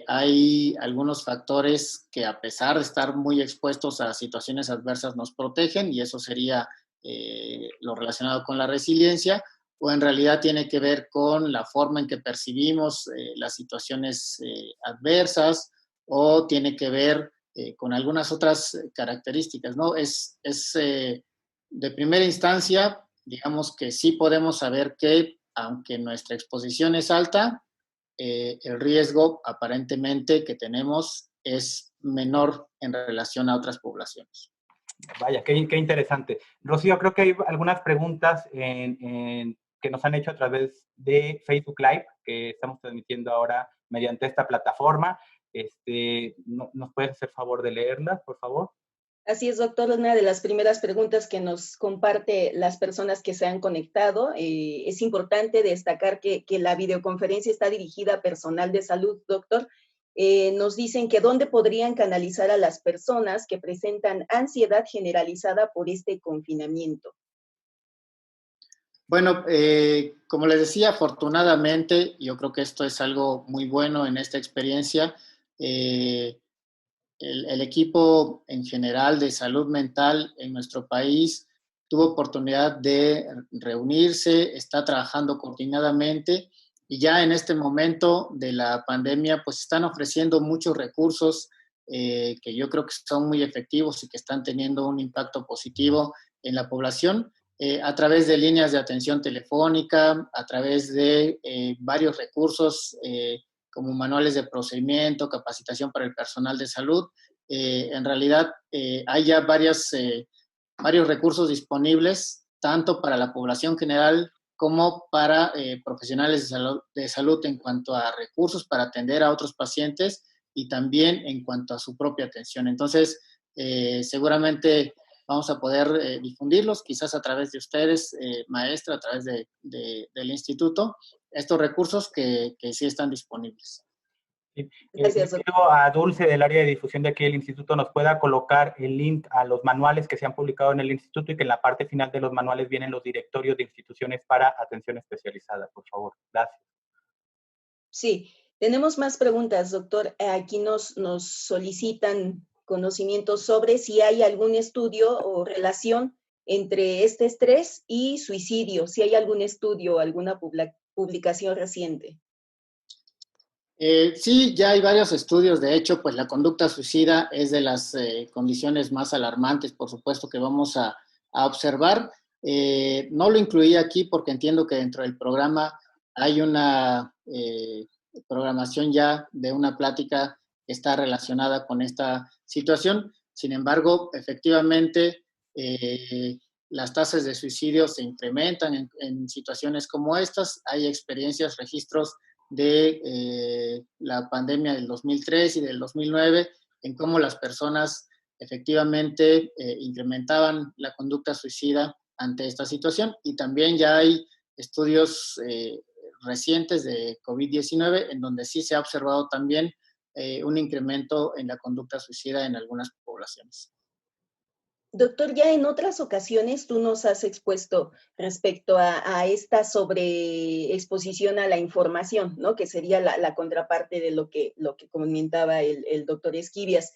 hay algunos factores que a pesar de estar muy expuestos a situaciones adversas nos protegen y eso sería lo relacionado con la resiliencia o en realidad tiene que ver con la forma en que percibimos las situaciones adversas o tiene que ver con algunas otras características, ¿no? De primera instancia, digamos que sí podemos saber que, aunque nuestra exposición es alta, el riesgo aparentemente que tenemos es menor en relación a otras poblaciones. Vaya, qué interesante. Rocío, creo que hay algunas preguntas que nos han hecho a través de Facebook Live, que estamos transmitiendo ahora mediante esta plataforma. ¿Nos puedes hacer favor de leerlas, por favor? Así es, doctor. Una de las primeras preguntas que nos comparte las personas que se han conectado. Es importante destacar que la videoconferencia está dirigida a personal de salud, doctor. Nos dicen que dónde podrían canalizar a las personas que presentan ansiedad generalizada por este confinamiento. Bueno, como les decía, afortunadamente, yo creo que esto es algo muy bueno en esta experiencia. El equipo en general de salud mental en nuestro país tuvo oportunidad de reunirse, está trabajando coordinadamente y ya en este momento de la pandemia pues están ofreciendo muchos recursos que yo creo que son muy efectivos y que están teniendo un impacto positivo en la población a través de líneas de atención telefónica, a través de varios recursos como manuales de procedimiento, capacitación para el personal de salud. En realidad hay ya varios recursos disponibles, tanto para la población general como para profesionales de salud en cuanto a recursos para atender a otros pacientes y también en cuanto a su propia atención. Entonces, seguramente vamos a poder difundirlos, quizás a través de ustedes, maestra, a través del instituto, estos recursos que sí están disponibles. Sí. Gracias, Le pido a Dulce del área de difusión de aquí del instituto nos pueda colocar el link a los manuales que se han publicado en el instituto y que en la parte final de los manuales vienen los directorios de instituciones para atención especializada, por favor. Gracias. Sí, tenemos más preguntas, doctor. Aquí nos solicitan conocimientos sobre si hay algún estudio o relación entre este estrés y suicidio, si hay algún estudio o alguna publicación reciente. Sí, ya hay varios estudios. De hecho, pues la conducta suicida es de las condiciones más alarmantes, por supuesto, que vamos a observar. No lo incluí aquí porque entiendo que dentro del programa hay una programación ya de una plática que está relacionada con esta situación. Sin embargo, efectivamente, las tasas de suicidio se incrementan en situaciones como estas. Hay experiencias, registros de la pandemia del 2003 y del 2009, en cómo las personas efectivamente incrementaban la conducta suicida ante esta situación. Y también ya hay estudios recientes de COVID-19 en donde sí se ha observado también un incremento en la conducta suicida en algunas poblaciones. Doctor, ya en otras ocasiones tú nos has expuesto respecto a esta sobreexposición a la información, ¿no? Que sería la contraparte de lo que comentaba el doctor Esquivias.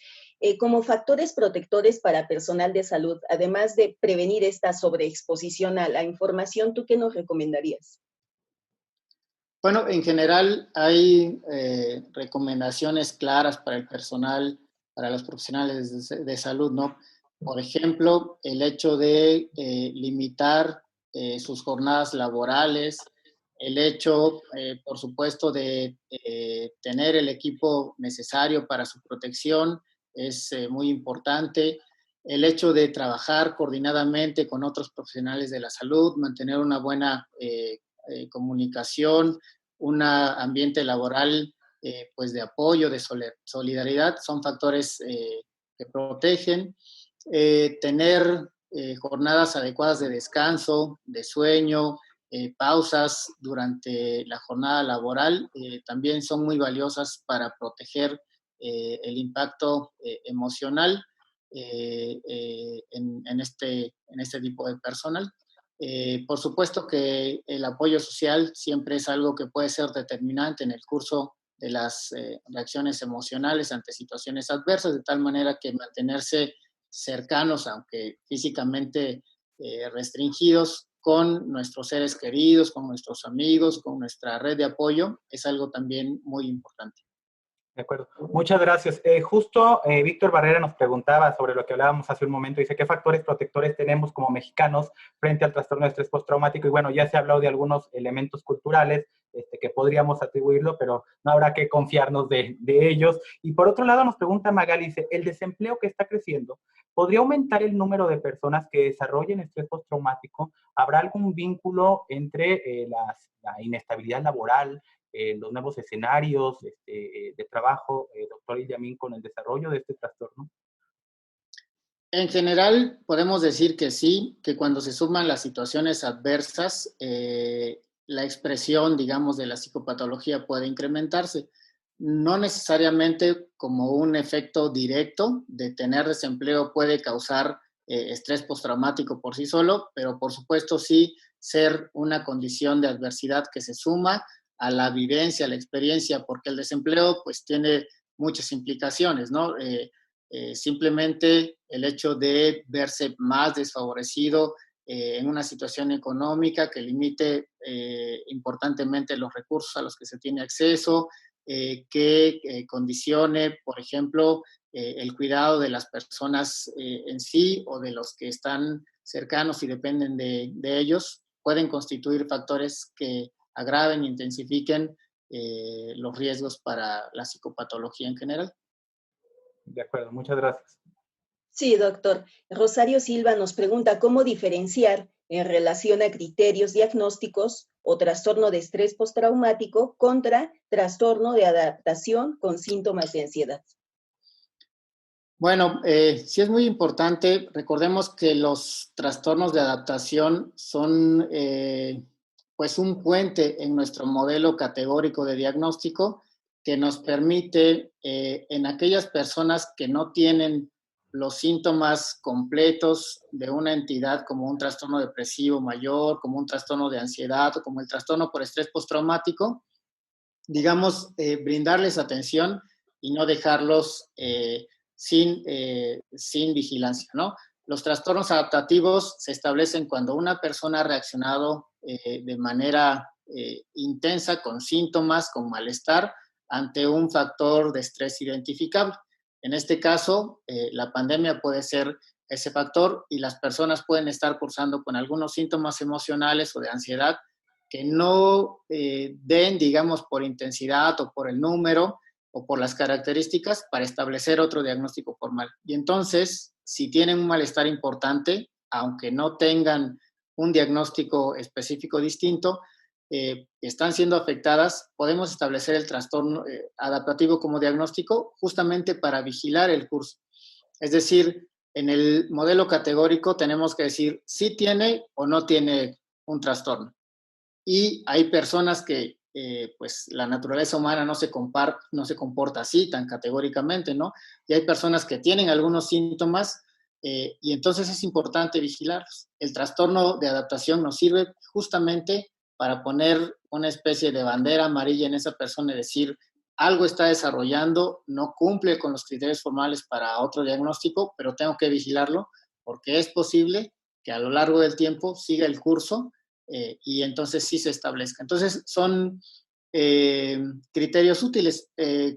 Como factores protectores para personal de salud, además de prevenir esta sobreexposición a la información, ¿tú qué nos recomendarías? Bueno, en general hay recomendaciones claras para el personal, para los profesionales de salud, ¿no? Por ejemplo, el hecho de limitar sus jornadas laborales, el hecho, por supuesto, de tener el equipo necesario para su protección es muy importante. El hecho de trabajar coordinadamente con otros profesionales de la salud, mantener una buena comunicación, un ambiente laboral pues de apoyo, de solidaridad, son factores que protegen. Tener jornadas adecuadas de descanso, de sueño, pausas durante la jornada laboral también son muy valiosas para proteger el impacto emocional en este tipo de personal. Por supuesto que el apoyo social siempre es algo que puede ser determinante en el curso de las reacciones emocionales ante situaciones adversas, de tal manera que mantenerse cercanos, aunque físicamente restringidos, con nuestros seres queridos, con nuestros amigos, con nuestra red de apoyo, es algo también muy importante. De acuerdo. Muchas gracias. Justo Víctor Barrera nos preguntaba sobre lo que hablábamos hace un momento. Dice, ¿qué factores protectores tenemos como mexicanos frente al trastorno de estrés postraumático? Y bueno, ya se ha hablado de algunos elementos culturales que podríamos atribuirlo, pero no habrá que confiarnos de ellos. Y por otro lado nos pregunta Magali, dice, ¿el desempleo que está creciendo podría aumentar el número de personas que desarrollen estrés postraumático? ¿Habrá algún vínculo entre la inestabilidad laboral, los nuevos escenarios de trabajo, doctor Illamin, con el desarrollo de este trastorno? En general, podemos decir que sí, que cuando se suman las situaciones adversas, la expresión, digamos, de la psicopatología puede incrementarse. No necesariamente como un efecto directo de tener desempleo puede causar estrés postraumático por sí solo, pero por supuesto sí ser una condición de adversidad que se suma a la vivencia, a la experiencia, porque el desempleo pues tiene muchas implicaciones, ¿no? Simplemente el hecho de verse más desfavorecido en una situación económica que limite importantemente los recursos a los que se tiene acceso, que condicione, por ejemplo, el cuidado de las personas en sí o de los que están cercanos y dependen de ellos, pueden constituir factores que agraven, intensifiquen los riesgos para la psicopatología en general. De acuerdo, muchas gracias. Sí, doctor. Rosario Silva nos pregunta cómo diferenciar en relación a criterios diagnósticos o trastorno de estrés postraumático contra trastorno de adaptación con síntomas de ansiedad. Bueno, sí es muy importante. Recordemos que los trastornos de adaptación son pues un puente en nuestro modelo categórico de diagnóstico que nos permite en aquellas personas que no tienen los síntomas completos de una entidad como un trastorno depresivo mayor, como un trastorno de ansiedad o como el trastorno por estrés postraumático, digamos, brindarles atención y no dejarlos sin vigilancia, ¿no? Los trastornos adaptativos se establecen cuando una persona ha reaccionado de manera intensa, con síntomas, con malestar, ante un factor de estrés identificable. En este caso, la pandemia puede ser ese factor y las personas pueden estar cursando con algunos síntomas emocionales o de ansiedad que no den, digamos, por intensidad o por el número o por las características para establecer otro diagnóstico formal. Y entonces, si tienen un malestar importante, aunque no tengan un diagnóstico específico distinto, están siendo afectadas, podemos establecer el trastorno adaptativo como diagnóstico justamente para vigilar el curso. Es decir, en el modelo categórico tenemos que decir si tiene o no tiene un trastorno. Y hay personas que pues la naturaleza humana no se comporta así tan categóricamente, ¿no? Y hay personas que tienen algunos síntomas y entonces es importante vigilarlos. El trastorno de adaptación nos sirve justamente para poner una especie de bandera amarilla en esa persona y decir, algo está desarrollando, no cumple con los criterios formales para otro diagnóstico, pero tengo que vigilarlo porque es posible que a lo largo del tiempo siga el curso y entonces sí se establezca. Entonces son criterios útiles.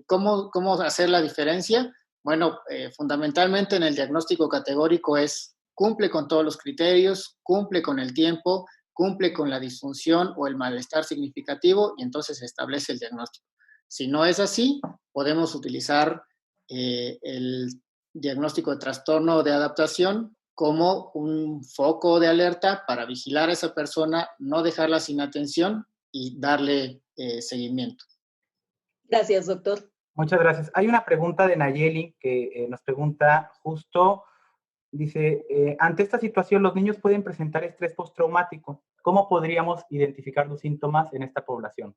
¿Cómo hacer la diferencia? Bueno, fundamentalmente en el diagnóstico categórico es cumple con todos los criterios, cumple con el tiempo, cumple con la disfunción o el malestar significativo y entonces se establece el diagnóstico. Si no es así, podemos utilizar el diagnóstico de trastorno de adaptación como un foco de alerta para vigilar a esa persona, no dejarla sin atención y darle seguimiento. Gracias, doctor. Muchas gracias. Hay una pregunta de Nayeli que nos pregunta justo, dice, ante esta situación los niños pueden presentar estrés postraumático. ¿Cómo podríamos identificar los síntomas en esta población?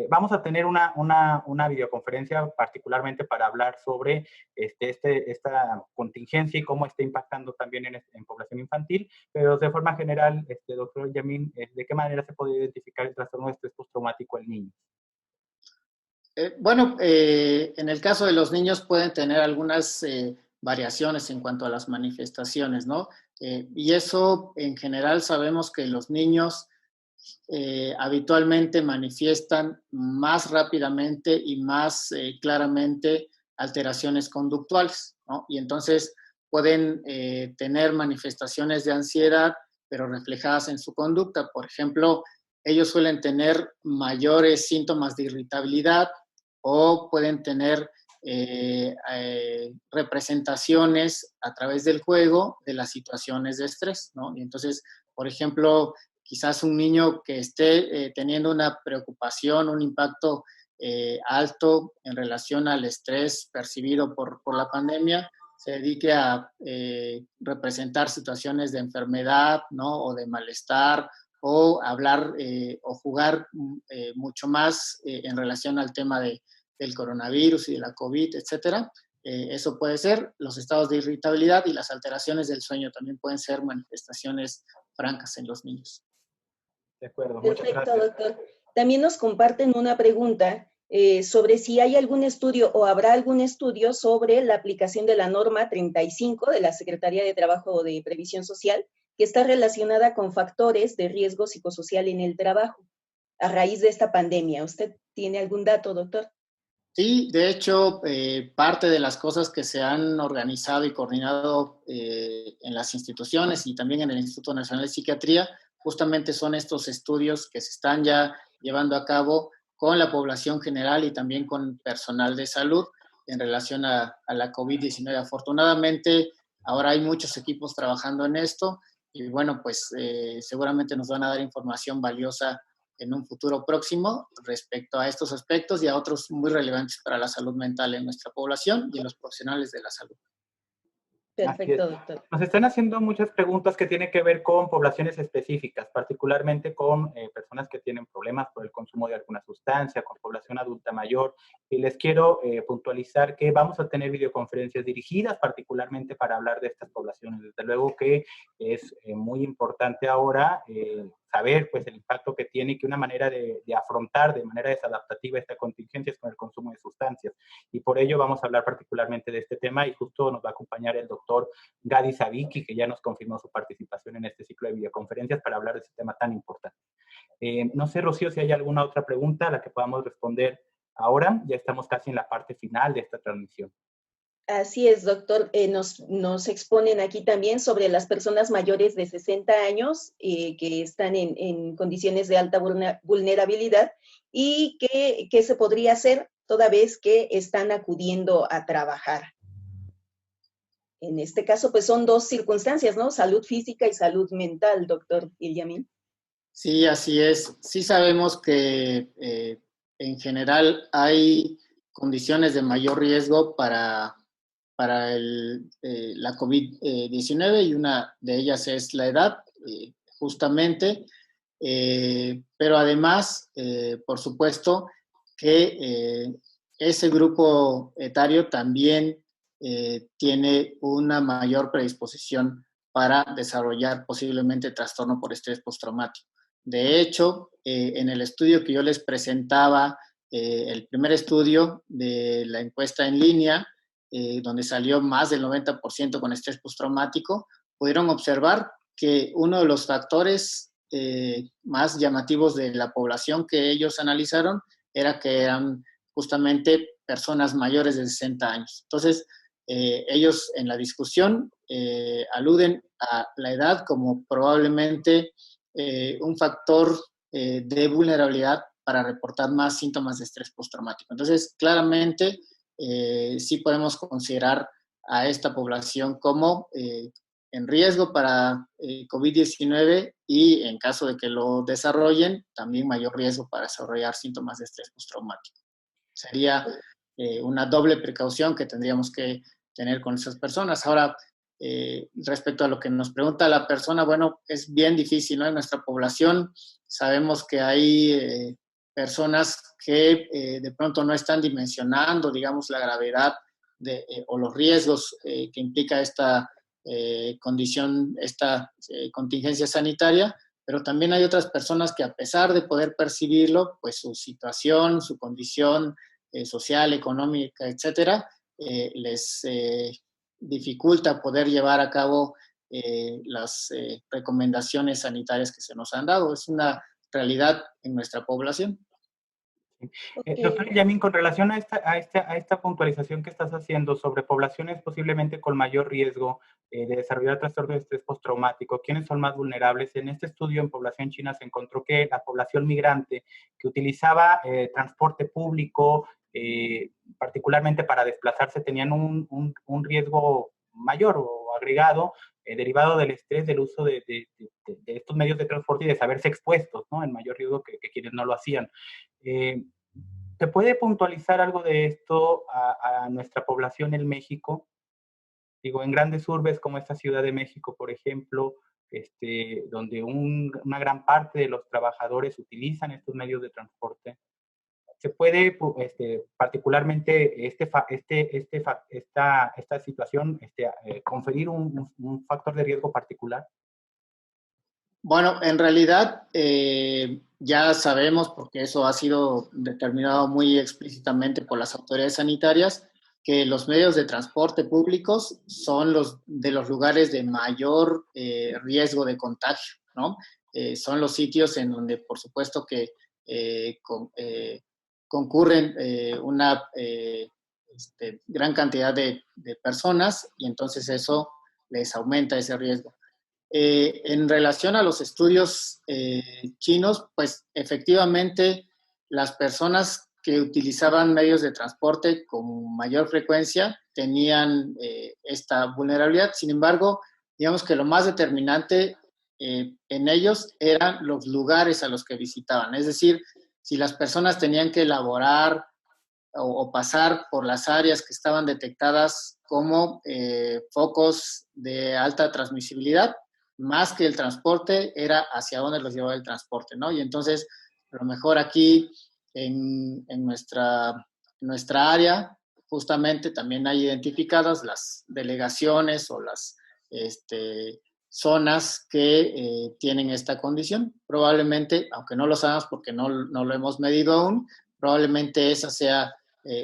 Vamos a tener una videoconferencia particularmente para hablar sobre esta contingencia y cómo está impactando también en población infantil, pero de forma general, doctor Illamin, ¿de qué manera se puede identificar el trastorno de estrés postraumático en niños? Bueno, en el caso de los niños pueden tener algunas variaciones en cuanto a las manifestaciones, ¿no? Y eso en general sabemos que los niños habitualmente manifiestan más rápidamente y más claramente alteraciones conductuales, ¿no? Y entonces pueden tener manifestaciones de ansiedad, pero reflejadas en su conducta. Por ejemplo, ellos suelen tener mayores síntomas de irritabilidad o pueden tener representaciones a través del juego de las situaciones de estrés, ¿no? Y entonces, por ejemplo, quizás un niño que esté teniendo una preocupación, un impacto alto en relación al estrés percibido por la pandemia, se dedique a representar situaciones de enfermedad, ¿no? O de malestar, o hablar o jugar mucho más en relación al tema del coronavirus y de la COVID, etcétera. Eso puede ser, los estados de irritabilidad y las alteraciones del sueño también pueden ser manifestaciones francas en los niños. De acuerdo, muchas Perfecto, gracias. doctor. También nos comparten una pregunta sobre si hay algún estudio o habrá algún estudio sobre la aplicación de la norma 35 de la Secretaría de Trabajo de Previsión Social, que está relacionada con factores de riesgo psicosocial en el trabajo a raíz de esta pandemia. ¿Usted tiene algún dato, doctor? Sí, de hecho, parte de las cosas que se han organizado y coordinado en las instituciones y también en el Instituto Nacional de Psiquiatría, justamente son estos estudios que se están ya llevando a cabo con la población general y también con personal de salud en relación a la COVID-19. Afortunadamente, ahora hay muchos equipos trabajando en esto y bueno, pues seguramente nos van a dar información valiosa en un futuro próximo respecto a estos aspectos y a otros muy relevantes para la salud mental en nuestra población y en los profesionales de la salud. Así es. Perfecto, doctor. Nos están haciendo muchas preguntas que tienen que ver con poblaciones específicas, particularmente con personas que tienen problemas por el consumo de alguna sustancia, con población adulta mayor. Y les quiero puntualizar que vamos a tener videoconferencias dirigidas particularmente para hablar de estas poblaciones. Desde luego que es muy importante ahora saber pues el impacto que tiene y que una manera de afrontar de manera desadaptativa esta contingencia es con el consumo de sustancias. Y por ello vamos a hablar particularmente de este tema y justo nos va a acompañar el doctor Gadi Savicki, que ya nos confirmó su participación en este ciclo de videoconferencias para hablar de este tema tan importante. No sé, Rocío, si hay alguna otra pregunta a la que podamos responder ahora. Ya estamos casi en la parte final de esta transmisión. Así es, doctor. Nos exponen aquí también sobre las personas mayores de 60 años que están en condiciones de alta vulnerabilidad y qué se podría hacer toda vez que están acudiendo a trabajar. En este caso, pues son dos circunstancias, ¿no? Salud física y salud mental, doctor Ilyamin. Sí, así es. Sí sabemos que en general hay condiciones de mayor riesgo para la COVID-19 y una de ellas es la edad, justamente, pero además, por supuesto, que ese grupo etario también tiene una mayor predisposición para desarrollar posiblemente trastorno por estrés postraumático. De hecho, en el estudio que yo les presentaba, el primer estudio de la encuesta en línea, donde salió más del 90% con estrés postraumático, pudieron observar que uno de los factores más llamativos de la población que ellos analizaron era que eran justamente personas mayores de 60 años. Entonces, ellos en la discusión aluden a la edad como probablemente un factor de vulnerabilidad para reportar más síntomas de estrés postraumático. Entonces, claramente, sí podemos considerar a esta población como en riesgo para COVID-19 y en caso de que lo desarrollen, también mayor riesgo para desarrollar síntomas de estrés postraumático. Sería una doble precaución que tendríamos que tener con esas personas. Ahora, respecto a lo que nos pregunta la persona, bueno, es bien difícil, ¿no? En nuestra población sabemos que hay personas que de pronto no están dimensionando, digamos, la gravedad o los riesgos que implica esta condición, esta contingencia sanitaria, pero también hay otras personas que a pesar de poder percibirlo, pues su situación, su condición social, económica, etcétera, les dificulta poder llevar a cabo las recomendaciones sanitarias que se nos han dado. Es una realidad en nuestra población. Doctor Yamin, con relación a esta puntualización que estás haciendo sobre poblaciones posiblemente con mayor riesgo de desarrollar trastorno de estrés postraumático, ¿quiénes son más vulnerables? En este estudio en población china se encontró que la población migrante que utilizaba transporte público, particularmente para desplazarse, tenían un riesgo mayor o agregado derivado del estrés del uso de estos medios de transporte y de saberse expuestos, ¿no? En mayor riesgo que quienes no lo hacían. ¿Se puede puntualizar algo de esto a nuestra población en México? Digo, en grandes urbes como esta Ciudad de México, por ejemplo, donde una gran parte de los trabajadores utilizan estos medios de transporte, ¿se puede, particularmente esta situación, conferir un factor de riesgo particular? Bueno, en realidad ya sabemos, porque eso ha sido determinado muy explícitamente por las autoridades sanitarias, que los medios de transporte públicos son los lugares de mayor riesgo de contagio, ¿no? Son los sitios en donde, por supuesto, que concurren una gran cantidad de personas y entonces eso les aumenta ese riesgo. En relación a los estudios chinos, pues efectivamente las personas que utilizaban medios de transporte con mayor frecuencia tenían esta vulnerabilidad. Sin embargo, digamos que lo más determinante en ellos eran los lugares a los que visitaban. Es decir, si las personas tenían que elaborar o pasar por las áreas que estaban detectadas como focos de alta transmisibilidad, más que el transporte, era hacia dónde los llevaba el transporte, ¿no? Y entonces, a lo mejor aquí en nuestra área, justamente también hay identificadas las delegaciones o las zonas que tienen esta condición. Probablemente, aunque no lo sabemos porque no lo hemos medido aún, probablemente esa sea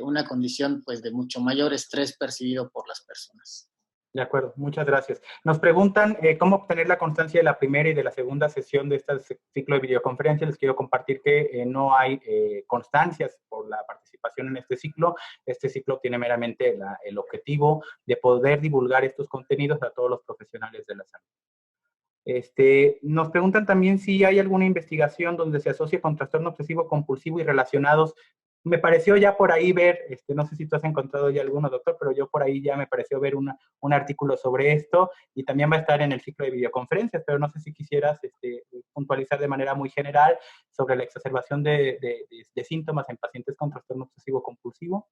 una condición pues de mucho mayor estrés percibido por las personas. De acuerdo, muchas gracias. Nos preguntan cómo obtener la constancia de la primera y de la segunda sesión de este ciclo de videoconferencia. Les quiero compartir que no hay constancias por la participación en este ciclo. Este ciclo tiene meramente el objetivo de poder divulgar estos contenidos a todos los profesionales de la salud. Nos preguntan también si hay alguna investigación donde se asocie con trastorno obsesivo compulsivo y relacionados. Me pareció ya por ahí ver, no sé si tú has encontrado ya alguno, doctor, pero yo por ahí ya me pareció ver un artículo sobre esto y también va a estar en el ciclo de videoconferencias, pero no sé si quisieras puntualizar de manera muy general sobre la exacerbación de síntomas en pacientes con trastorno obsesivo compulsivo.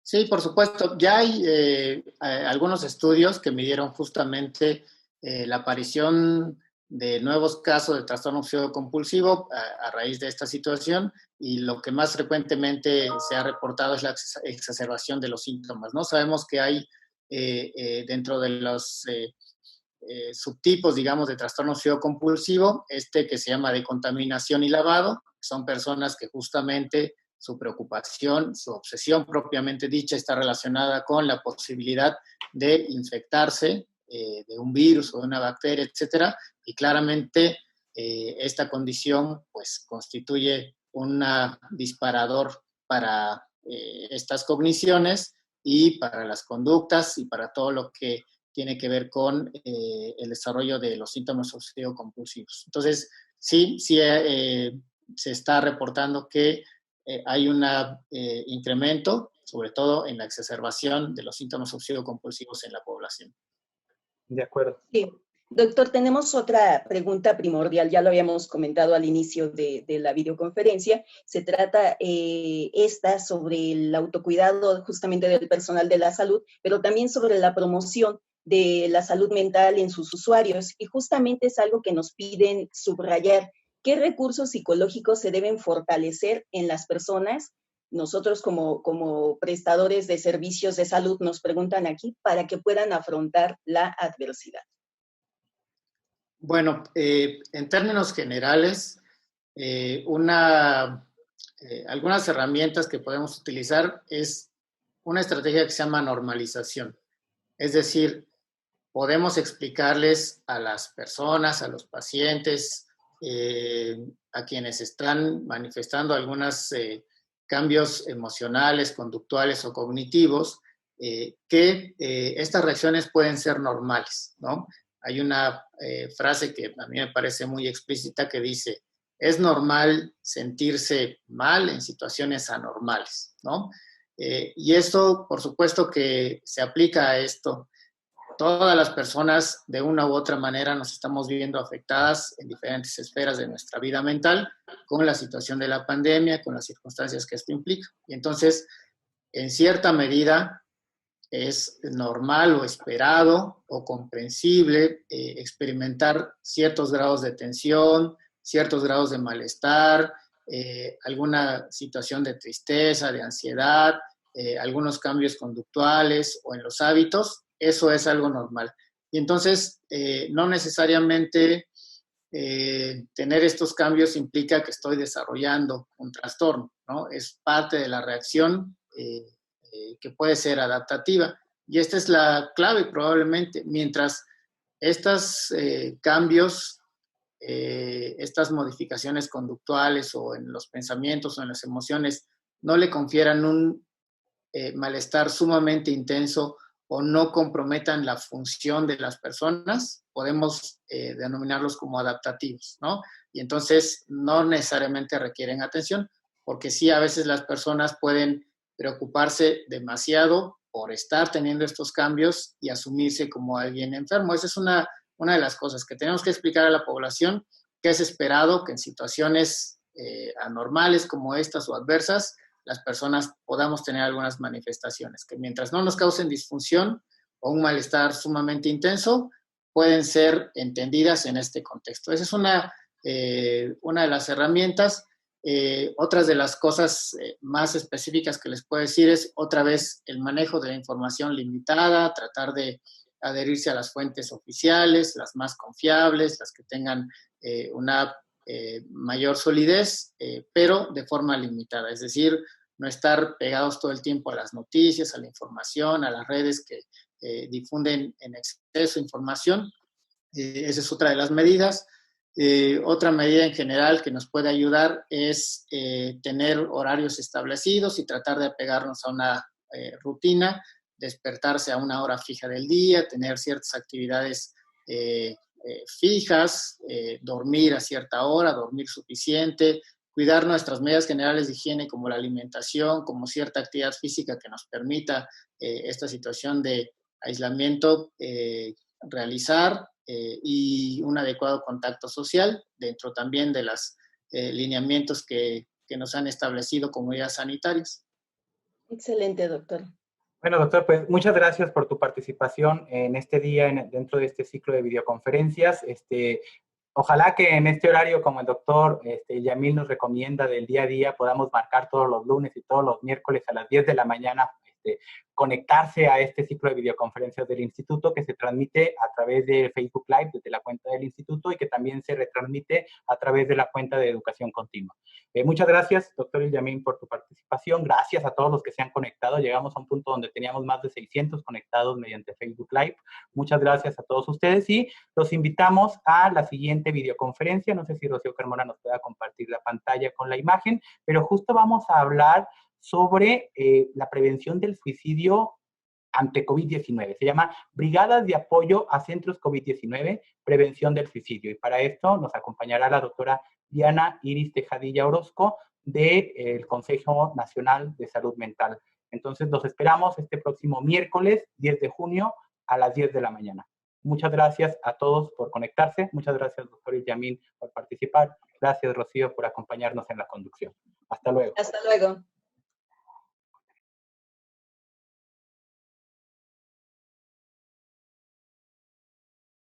Sí, por supuesto. Ya hay algunos estudios que midieron justamente la aparición de nuevos casos de trastorno obsesivo compulsivo a raíz de esta situación y lo que más frecuentemente se ha reportado es la exacerbación de los síntomas, ¿no? Sabemos que hay dentro de los subtipos, digamos, de trastorno obsesivo compulsivo, que se llama de contaminación y lavado, son personas que justamente su preocupación, su obsesión propiamente dicha está relacionada con la posibilidad de infectarse de un virus o de una bacteria, etcétera, y claramente esta condición pues constituye un disparador para estas cogniciones y para las conductas y para todo lo que tiene que ver con el desarrollo de los síntomas obsesivo-compulsivos. Entonces, sí se está reportando que hay un incremento, sobre todo en la exacerbación de los síntomas obsesivo-compulsivos en la población. De acuerdo. Sí. Doctor, tenemos otra pregunta primordial, ya lo habíamos comentado al inicio de la videoconferencia. Se trata esta sobre el autocuidado justamente del personal de la salud, pero también sobre la promoción de la salud mental en sus usuarios. Y justamente es algo que nos piden subrayar. ¿Qué recursos psicológicos se deben fortalecer en las personas? Nosotros como prestadores de servicios de salud nos preguntan aquí para que puedan afrontar la adversidad. Bueno, en términos generales, algunas herramientas que podemos utilizar es una estrategia que se llama normalización. Es decir, podemos explicarles a las personas, a los pacientes, a quienes están manifestando algunos cambios emocionales, conductuales o cognitivos, que estas reacciones pueden ser normales, ¿no? Hay una frase que a mí me parece muy explícita que dice, es normal sentirse mal en situaciones anormales, ¿no? Y esto, por supuesto que se aplica a esto. Todas las personas, de una u otra manera, nos estamos viendo afectadas en diferentes esferas de nuestra vida mental con la situación de la pandemia, con las circunstancias que esto implica. Y entonces, en cierta medida, es normal o esperado o comprensible experimentar ciertos grados de tensión, ciertos grados de malestar, alguna situación de tristeza, de ansiedad, algunos cambios conductuales o en los hábitos. Eso es algo normal. Y entonces, no necesariamente tener estos cambios implica que estoy desarrollando un trastorno, ¿no? Es parte de la reacción que puede ser adaptativa. Y esta es la clave probablemente. Mientras estos cambios, estas modificaciones conductuales o en los pensamientos o en las emociones no le confieran un malestar sumamente intenso o no comprometan la función de las personas, podemos denominarlos como adaptativos, ¿no? Y entonces no necesariamente requieren atención, porque sí, a veces las personas pueden preocuparse demasiado por estar teniendo estos cambios y asumirse como alguien enfermo. Esa es una de las cosas que tenemos que explicar a la población, que es esperado que en situaciones anormales como estas o adversas, las personas podamos tener algunas manifestaciones que mientras no nos causen disfunción o un malestar sumamente intenso, pueden ser entendidas en este contexto. Esa es una de las herramientas. Otras de las cosas más específicas que les puedo decir es, otra vez, el manejo de la información limitada, tratar de adherirse a las fuentes oficiales, las más confiables, las que tengan una mayor solidez, pero de forma limitada. Es decir, no estar pegados todo el tiempo a las noticias, a la información, a las redes que difunden en exceso información. Esa es otra de las medidas. Otra medida en general que nos puede ayudar es tener horarios establecidos y tratar de apegarnos a una rutina, despertarse a una hora fija del día, tener ciertas actividades fijas, dormir a cierta hora, dormir suficiente, cuidar nuestras medidas generales de higiene como la alimentación, como cierta actividad física que nos permita esta situación de aislamiento realizar y un adecuado contacto social dentro también de los lineamientos que nos han establecido como guías sanitarias. Excelente, doctor. Bueno, doctor, pues muchas gracias por tu participación en este día, dentro de este ciclo de videoconferencias. Ojalá que en este horario, como el doctor Yamil nos recomienda del día a día, podamos marcar todos los lunes y todos los miércoles a las 10 de la mañana, conectarse a este ciclo de videoconferencias del instituto que se transmite a través de Facebook Live desde la cuenta del instituto y que también se retransmite a través de la cuenta de Educación Continua. Muchas gracias, doctor Yamil, por tu participación. Gracias a todos los que se han conectado. Llegamos a un punto donde teníamos más de 600 conectados mediante Facebook Live. Muchas gracias a todos ustedes y los invitamos a la siguiente videoconferencia. No sé si Rocío Carmona nos pueda compartir la pantalla con la imagen, pero justo vamos a hablar sobre la prevención del suicidio ante COVID-19. Se llama Brigadas de Apoyo a Centros COVID-19, Prevención del Suicidio. Y para esto nos acompañará la doctora Diana Iris Tejadilla Orozco del Consejo Nacional de Salud Mental. Entonces, los esperamos este próximo miércoles, 10 de junio, a las 10 de la mañana. Muchas gracias a todos por conectarse. Muchas gracias, doctor Yamil, por participar. Gracias, Rocío, por acompañarnos en la conducción. Hasta luego. Hasta luego.